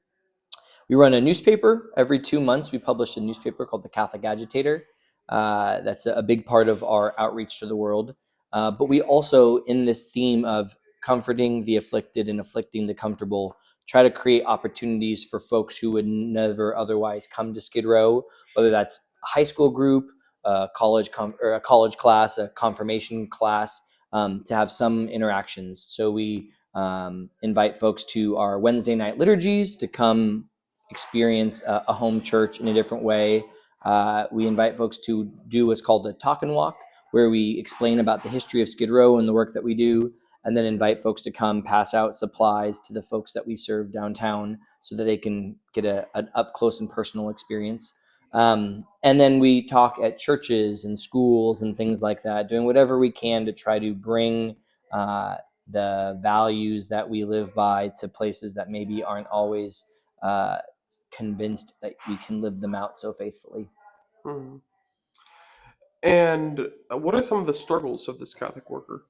We run a newspaper. Every 2 months, we publish a newspaper called the Catholic Agitator. That's a big part of our outreach to the world. But we also, in this theme of comforting the afflicted and afflicting the comfortable, try to create opportunities for folks who would never otherwise come to Skid Row, whether that's a high school group, a college class, a confirmation class, to have some interactions. So we invite folks to our Wednesday night liturgies to come experience a home church in a different way. We invite folks to do what's called a talk and walk, where we explain about the history of Skid Row and the work that we do, and then invite folks to come pass out supplies to the folks that we serve downtown so that they can get an up close and personal experience. And then we talk at churches and schools and things like that, doing whatever we can to try to bring the values that we live by to places that maybe aren't always convinced that we can live them out so faithfully. Mhm. And what are some of the struggles of this Catholic worker?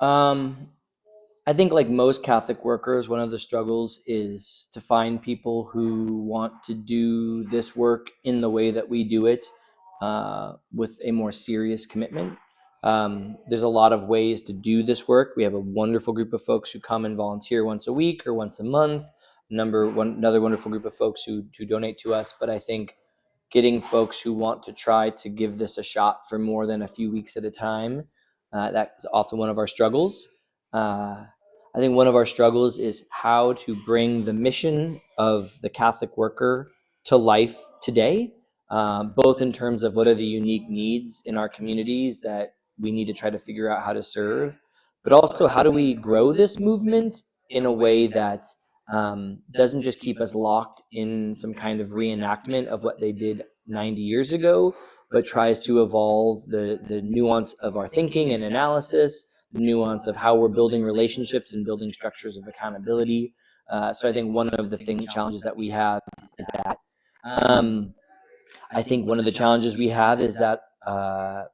I think, like most Catholic workers, one of the struggles is to find people who want to do this work in the way that we do it, with a more serious commitment. There's a lot of ways to do this work. We have a wonderful group of folks who come and volunteer once a week or once a month. Another wonderful group of folks who donate to us. But I think getting folks who want to try to give this a shot for more than a few weeks at a time, that's often one of our struggles. I think one of our struggles is how to bring the mission of the Catholic worker to life today, both in terms of what are the unique needs in our communities that we need to try to figure out how to serve, but also how do we grow this movement in a way that doesn't just keep us locked in some kind of reenactment of what they did 90 years ago, but tries to evolve the nuance of our thinking and analysis, the nuance of how we're building relationships and building structures of accountability. So I think one of the challenges that we have is that. I think one of the challenges we have is that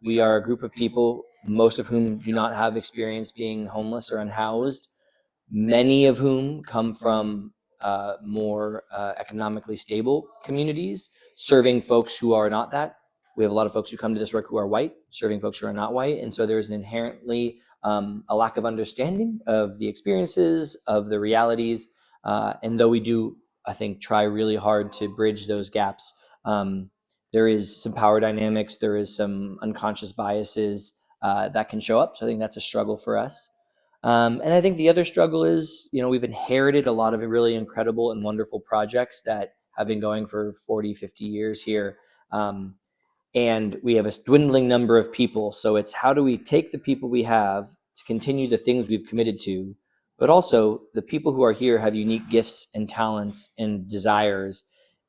we are a group of people, most of whom do not have experience being homeless or unhoused, many of whom come from more economically stable communities, serving folks who are not that. We have a lot of folks who come to this work who are white, serving folks who are not white. And so there's inherently a lack of understanding of the experiences, of the realities. And though we do, I think, try really hard to bridge those gaps, there is some power dynamics, there is some unconscious biases that can show up. So I think that's a struggle for us. And I think the other struggle is, we've inherited a lot of really incredible and wonderful projects that have been going for 40, 50 years here. And we have a dwindling number of people. So it's how do we take the people we have to continue the things we've committed to, but also the people who are here have unique gifts and talents and desires,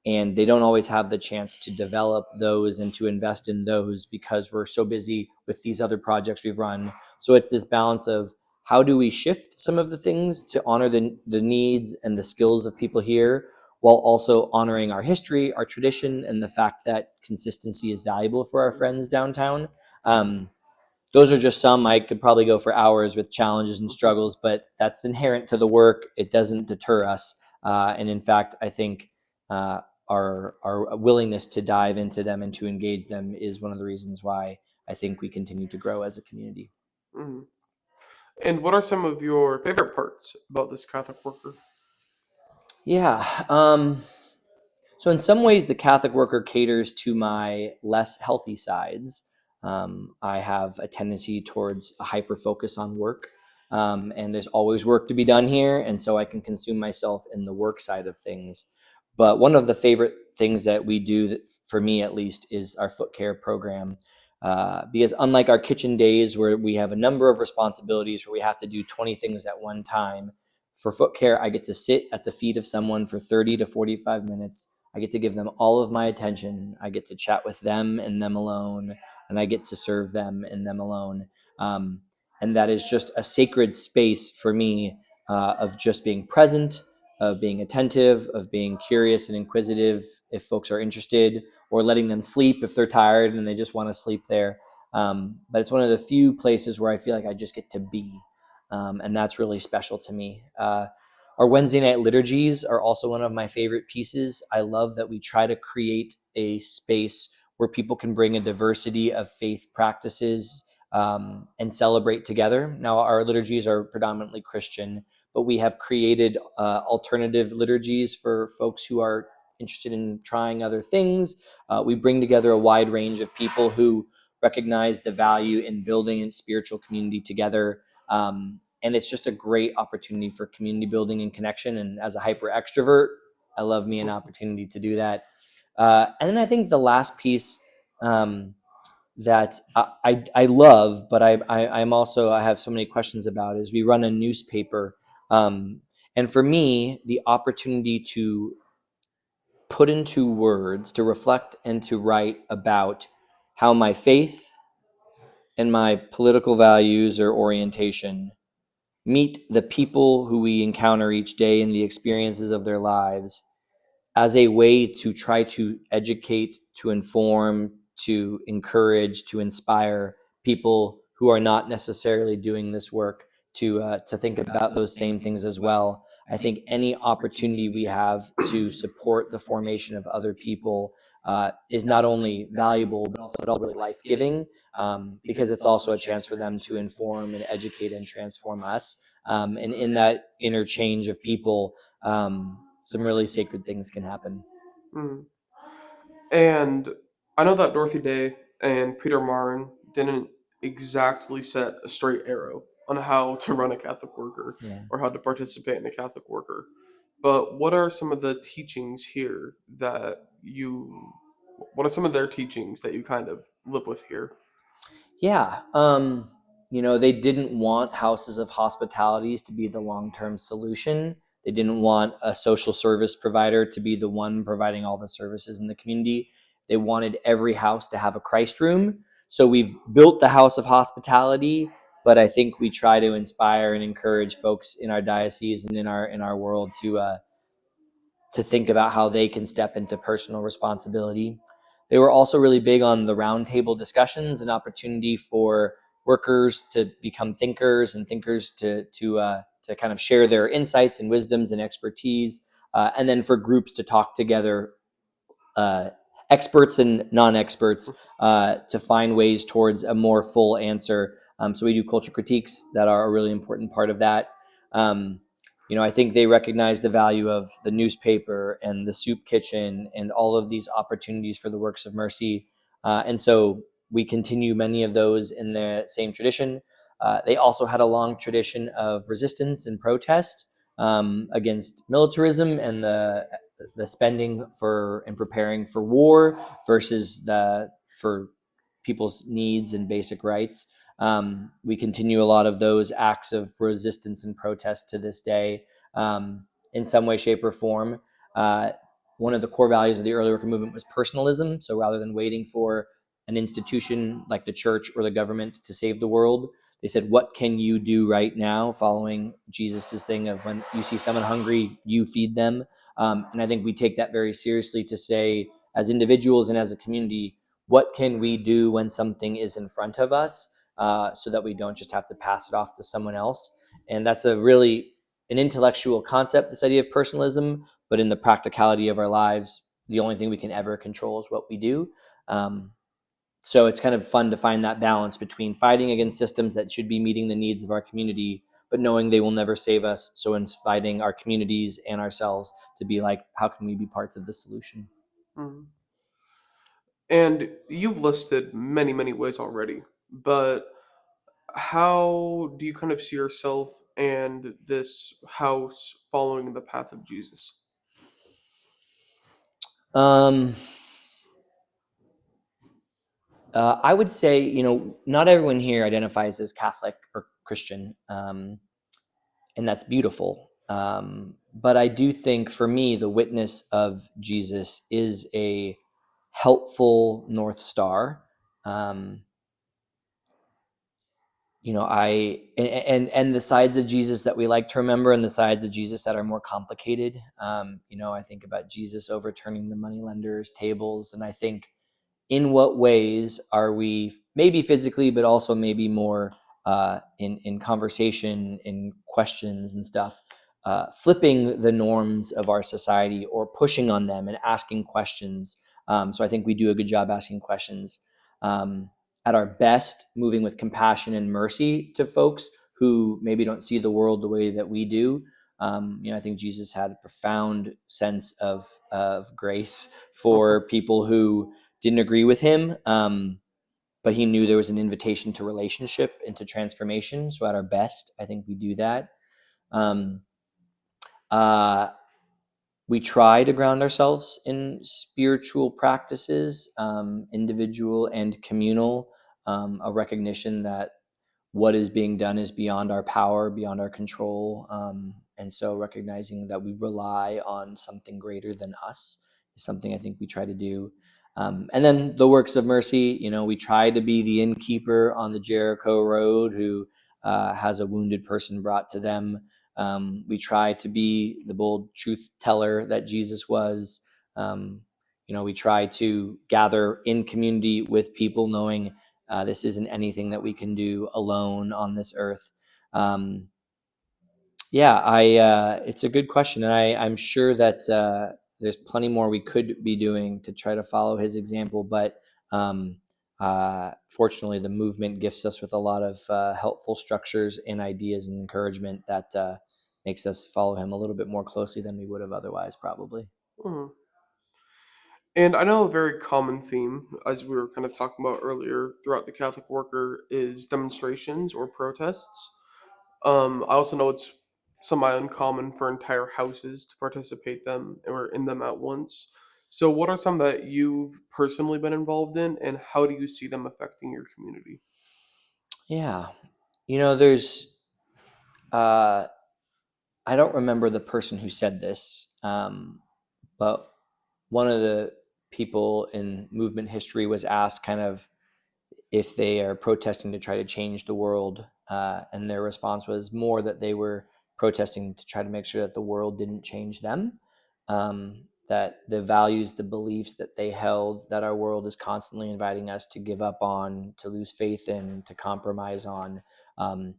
and they don't always have the chance to develop those and to invest in those because we're so busy with these other projects we've run. So it's this balance of how do we shift some of the things to honor the needs and the skills of people here, while also honoring our history, our tradition, and the fact that consistency is valuable for our friends downtown. Those are just some. I could probably go for hours with challenges and struggles, but that's inherent to the work. It doesn't deter us. And in fact, I think our willingness to dive into them and to engage them is one of the reasons why I think we continue to grow as a community. Mhm. And what are some of your favorite parts about this Catholic worker? Yeah. So in some ways, the Catholic worker caters to my less healthy sides. I have a tendency towards a hyper focus on work, and there's always work to be done here, and so I can consume myself in the work side of things. But one of the favorite things that we do, that, for me at least, is our foot care program. Because unlike our kitchen days where we have a number of responsibilities where we have to do 20 things at one time, for foot care, I get to sit at the feet of someone for 30 to 45 minutes. I get to give them all of my attention. I get to chat with them and them alone, and I get to serve them and them alone. And that is just a sacred space for me, of just being present, of being attentive, of being curious and inquisitive if folks are interested, or letting them sleep if they're tired and they just want to sleep there. But it's one of the few places where I feel like I just get to be. And that's really special to me. Our Wednesday night liturgies are also one of my favorite pieces. I love that we try to create a space where people can bring a diversity of faith practices, and celebrate together. Now, our liturgies are predominantly Christian, but we have created alternative liturgies for folks who are interested in trying other things. We bring together a wide range of people who recognize the value in building and spiritual community together. And it's just a great opportunity for community building and connection. And as a hyper extrovert, I love me an opportunity to do that. And then I think the last piece, that I love, but I'm also, I have so many questions about, is we run a newspaper. And for me, the opportunity to put into words, to reflect and to write about how my faith and my political values or orientation meet the people who we encounter each day and the experiences of their lives, as a way to try to educate, to inform, to encourage, to inspire people who are not necessarily doing this work to think about those same things as well. I think any opportunity we have to support the formation of other people is not only valuable, but also really life-giving, because it's also a chance for them to inform and educate and transform us. And in that interchange of people, some really sacred things can happen. Mm. And I know that Dorothy Day and Peter Marin didn't exactly set a straight arrow on how to run a Catholic worker Yeah. or how to participate in a Catholic worker. But what are some of the teachings here that you, what are some of their teachings that you kind of live with here? Yeah. They didn't want houses of hospitalities to be the long-term solution. They didn't want a social service provider to be the one providing all the services in the community. They wanted every house to have a Christ room. So we've built the house of hospitality, but I think we try to inspire and encourage folks in our diocese and in our world to think about how they can step into personal responsibility. They were also really big on the roundtable discussions, an opportunity for workers to become thinkers and thinkers to kind of share their insights and wisdoms and expertise, and then for groups to talk together, experts and non-experts, to find ways towards a more full answer. So we do culture critiques that are a really important part of that. I think they recognize the value of the newspaper and the soup kitchen and all of these opportunities for the works of mercy. And so we continue many of those in the same tradition. They also had a long tradition of resistance and protest, against militarism and the spending for and preparing for war versus for people's needs and basic rights. We continue a lot of those acts of resistance and protest to this day, in some way, shape, or form. One of the core values of the early worker movement was personalism. So rather than waiting for an institution like the church or the government to save the world, they said, what can you do right now, following Jesus's thing of when you see someone hungry, you feed them. And I think we take that very seriously to say, as individuals and as a community, what can we do when something is in front of us, so that we don't just have to pass it off to someone else. And that's an intellectual concept, this idea of personalism, but in the practicality of our lives, the only thing we can ever control is what we do. So it's kind of fun to find that balance between fighting against systems that should be meeting the needs of our community, but knowing they will never save us. So in fighting our communities and ourselves to be like, how can we be parts of the solution? Mhm. And you've listed many, many ways already, but how do you kind of see yourself and this house following the path of Jesus? Um, I would say, not everyone here identifies as Catholic or Christian, and that's beautiful. But I do think for me, the witness of Jesus is a helpful North Star. Um, and the sides of Jesus that we like to remember and the sides of Jesus that are more complicated. I think about Jesus overturning the moneylenders' tables, and I think, in what ways are we, maybe physically, but also maybe more in conversation, in questions and stuff, flipping the norms of our society or pushing on them and asking questions. So I think we do a good job asking questions. Um, at our best, moving with compassion and mercy to folks who maybe don't see the world the way that we do. I think Jesus had a profound sense of grace for people who didn't agree with him, but he knew there was an invitation to relationship and to transformation. So at our best, I think we do that. Um, uh, we try to ground ourselves in spiritual practices, individual and communal, a recognition that what is being done is beyond our power, beyond our control. And so recognizing that we rely on something greater than us is something I think we try to do. And then the works of mercy, we try to be the innkeeper on the Jericho road who has a wounded person brought to them. We try to be the bold truth teller that Jesus was. We try to gather in community with people, knowing this isn't anything that we can do alone on this earth. Um, it's a good question, and I'm sure that there's plenty more we could be doing to try to follow his example. But fortunately, the movement gifts us with a lot of helpful structures and ideas and encouragement that makes us follow him a little bit more closely than we would have otherwise, probably. Mhm. And I know a very common theme, as we were kind of talking about earlier, throughout the Catholic worker is demonstrations or protests. I also know it's semi uncommon for entire houses to participate them or in them at once. So, what are some that you've personally been involved in, and how do you see them affecting your community? Yeah, there's. I don't remember the person who said this, but one of the people in movement history was asked kind of if they are protesting to try to change the world, and their response was more that they were protesting to try to make sure that the world didn't change them, that the values, the beliefs that they held, that our world is constantly inviting us to give up on, to lose faith in, to compromise on. Um,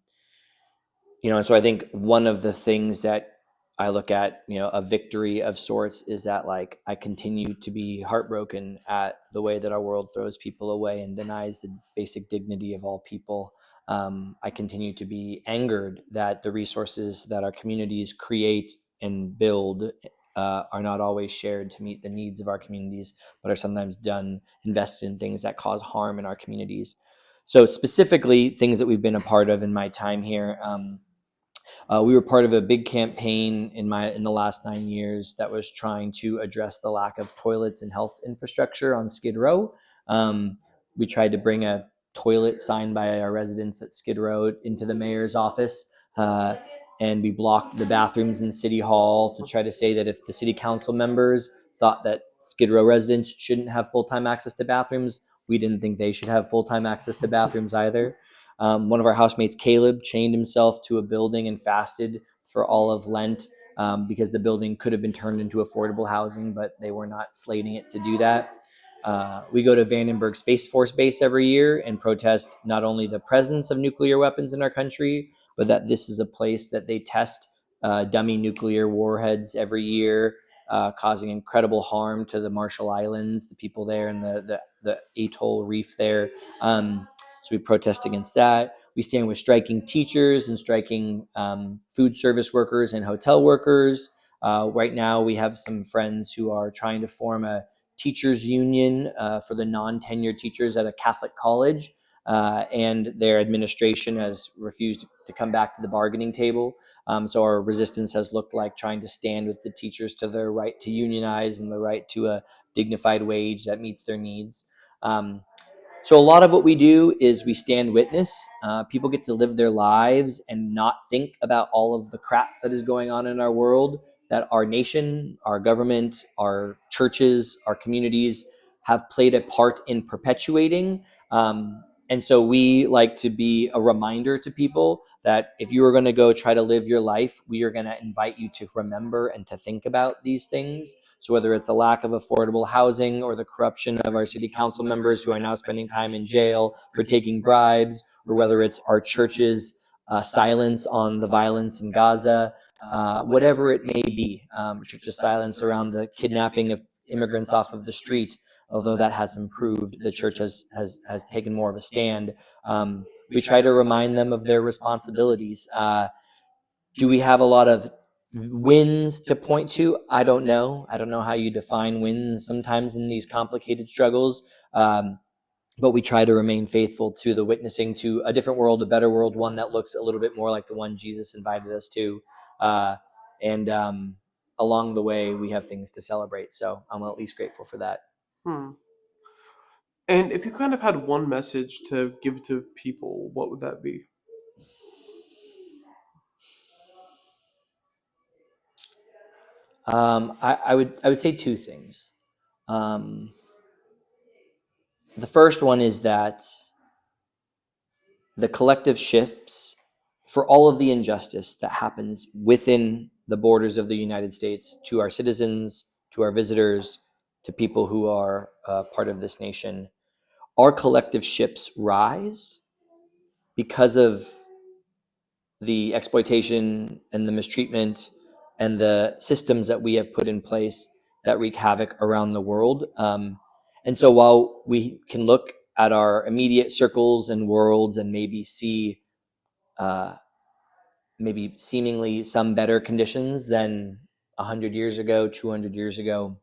and so I think one of the things that I look at, a victory of sorts, is that, like, I continue to be heartbroken at the way that our world throws people away and denies the basic dignity of all people. I continue to be angered that the resources that our communities create and build are not always shared to meet the needs of our communities, but are sometimes invested in things that cause harm in our communities. So specifically, things that we've been a part of in my time here. We were part of a big campaign in the last 9 years that was trying to address the lack of toilets and health infrastructure on Skid Row. We tried to bring a toilet signed by our residents at Skid Row into the mayor's office, and we blocked the bathrooms in City Hall to try to say that if the city council members thought that Skid Row residents shouldn't have full-time access to bathrooms, we didn't think they should have full-time access to bathrooms either. One of our housemates, Caleb, chained himself to a building and fasted for all of Lent, because the building could have been turned into affordable housing, but they were not slating it to do that. We go to Vandenberg Space Force Base every year and protest not only the presence of nuclear weapons in our country, but that this is a place that they test dummy nuclear warheads every year, causing incredible harm to the Marshall Islands, the people there, and the atoll reef there. So we protest against that. We stand with striking teachers and striking food service workers and hotel workers. Right now, we have some friends who are trying to form a teachers union for the non-tenured teachers at a Catholic college, and their administration has refused to come back to the bargaining table. So our resistance has looked like trying to stand with the teachers to their right to unionize and the right to a dignified wage that meets their needs. So a lot of what we do is we stand witness. People get to live their lives and not think about all of the crap that is going on in our world, that our nation, our government, our churches, our communities have played a part in perpetuating. And so we like to be a reminder to people that if you are going to go try to live your life, we are going to invite you to remember and to think about these things. So whether it's a lack of affordable housing or the corruption of our city council members who are now spending time in jail for taking bribes, or whether it's our church's silence on the violence in Gaza, whatever it may be, church's silence around the kidnapping of immigrants off of the street, although that has improved, the church has taken more of a stand. We try to remind them of their responsibilities. Do we have a lot of wins to point to? I don't know. I don't know how you define wins sometimes in these complicated struggles. But we try to remain faithful to the witnessing to a different world, a better world, one that looks a little bit more like the one Jesus invited us to. And along the way, we have things to celebrate. So I'm at least grateful for that. Hmm. And if you kind of had one message to give to people, what would that be? I would say two things. The first one is that the collective shifts for all of the injustice that happens within the borders of the United States to our citizens, to our visitors, to people who are part of this nation. Our collective ships rise because of the exploitation and the mistreatment and the systems that we have put in place that wreak havoc around the world. And so while we can look at our immediate circles and worlds and maybe see maybe seemingly some better conditions than 100 years ago, 200 years ago,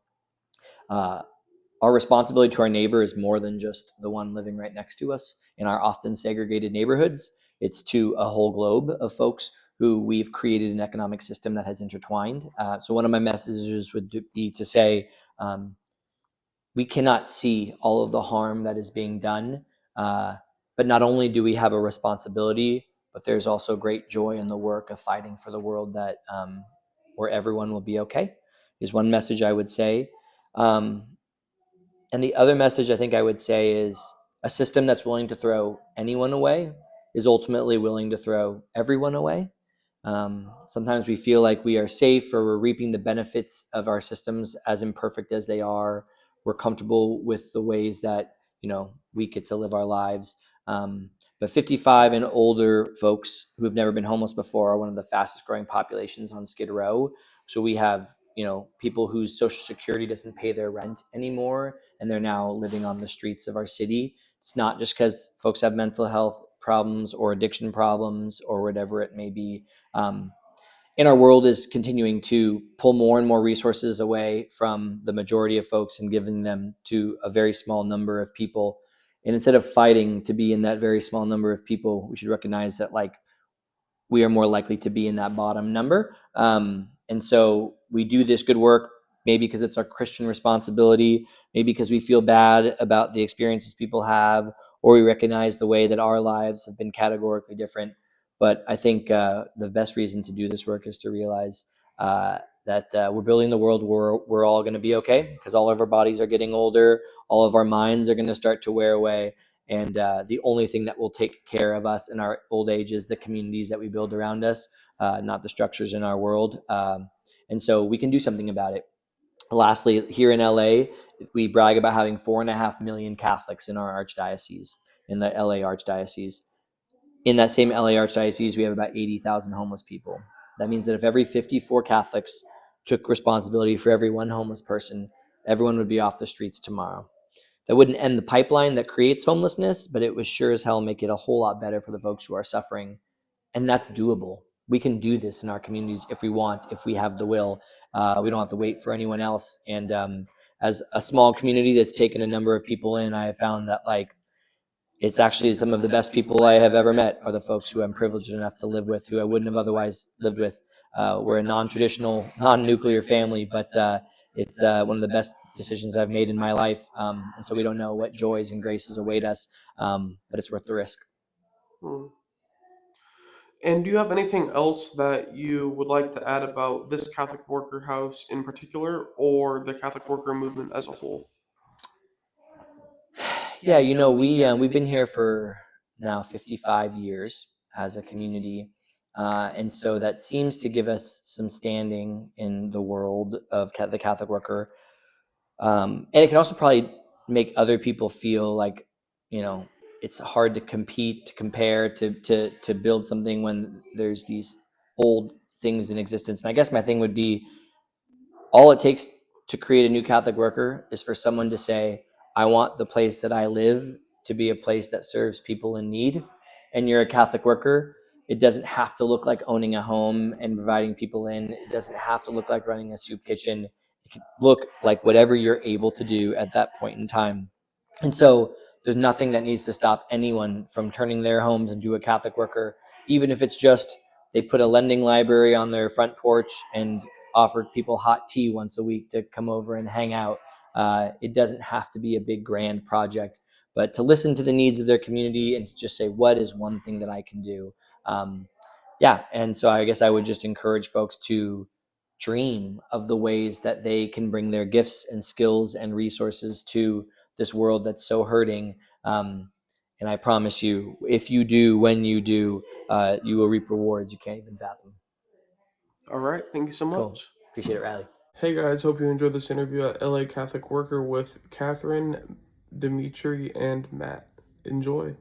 our responsibility to our neighbor is more than just the one living right next to us in our often segregated neighborhoods. It's to a whole globe of folks who we've created an economic system that has intertwined. So one of my messages would be to say, we cannot see all of the harm that is being done. But not only do we have a responsibility, but there's also great joy in the work of fighting for the world that where everyone will be okay, is one message I would say. And the other message I think I would say is a system that's willing to throw anyone away is ultimately willing to throw everyone away. Sometimes we feel like we are safe or we're reaping the benefits of our systems as imperfect as they are. We're comfortable with the ways that, we get to live our lives. But 55 and older folks who have never been homeless before are one of the fastest growing populations on Skid Row. So we have, people whose Social Security doesn't pay their rent anymore, and they're now living on the streets of our city. It's not just because folks have mental health problems or addiction problems or whatever it may be. And our world is continuing to pull more and more resources away from the majority of folks and giving them to a very small number of people. And instead of fighting to be in that very small number of people, we should recognize that we are more likely to be in that bottom number. And so we do this good work, maybe because it's our Christian responsibility, maybe because we feel bad about the experiences people have, or we recognize the way that our lives have been categorically different. But I think the best reason to do this work is to realize that we're building the world where we're all going to be okay, because all of our bodies are getting older, all of our minds are going to start to wear away. And the only thing that will take care of us in our old age is the communities that we build around us, not the structures in our world. And so we can do something about it. Lastly, here in LA, we brag about having 4.5 million Catholics in our archdiocese, in the LA archdiocese. In that same LA archdiocese, we have about 80,000 homeless people. That means that if every 54 Catholics took responsibility for every one homeless person, everyone would be off the streets tomorrow. That wouldn't end the pipeline that creates homelessness, but it would sure as hell make it a whole lot better for the folks who are suffering. And that's doable. We can do this in our communities if we want, if we have the will. We don't have to wait for anyone else. And as a small community that's taken a number of people in, I have found that like it's actually some of the best people I have ever met are the folks who I'm privileged enough to live with, who I wouldn't have otherwise lived with. We're a non-traditional, non-nuclear family, but it's one of the best decisions I've made in my life. And so we don't know what joys and graces await us, but it's worth the risk. Hmm. And do you have anything else that you would like to add about this Catholic Worker House in particular, or the Catholic Worker movement as a whole? Yeah, we've been here for now 55 years as a community, and so that seems to give us some standing in the world of the Catholic worker, and it can also probably make other people feel like it's hard to compete, to compare, to build something when there's these old things in existence. And I guess my thing would be, all it takes to create a new Catholic worker is for someone to say, I want the place that I live to be a place that serves people in need. And you're a Catholic worker. It doesn't have to look like owning a home and providing people in. It doesn't have to look like running a soup kitchen. It can look like whatever you're able to do at that point in time. And so there's nothing that needs to stop anyone from turning their homes into a Catholic worker, even if it's just they put a lending library on their front porch and offered people hot tea once a week to come over and hang out. It doesn't have to be a big grand project, but to listen to the needs of their community and to just say, what is one thing that I can do? Yeah. And so I guess I would just encourage folks to dream of the ways that they can bring their gifts and skills and resources to this world that's so hurting. And I promise you, if you do, when you do, you will reap rewards you can't even fathom. All right, thank you so Cool. much. Appreciate it, Riley. Hey guys, hope you enjoyed this interview at LA Catholic Worker with Catherine, Dimitri, and Matt. Enjoy.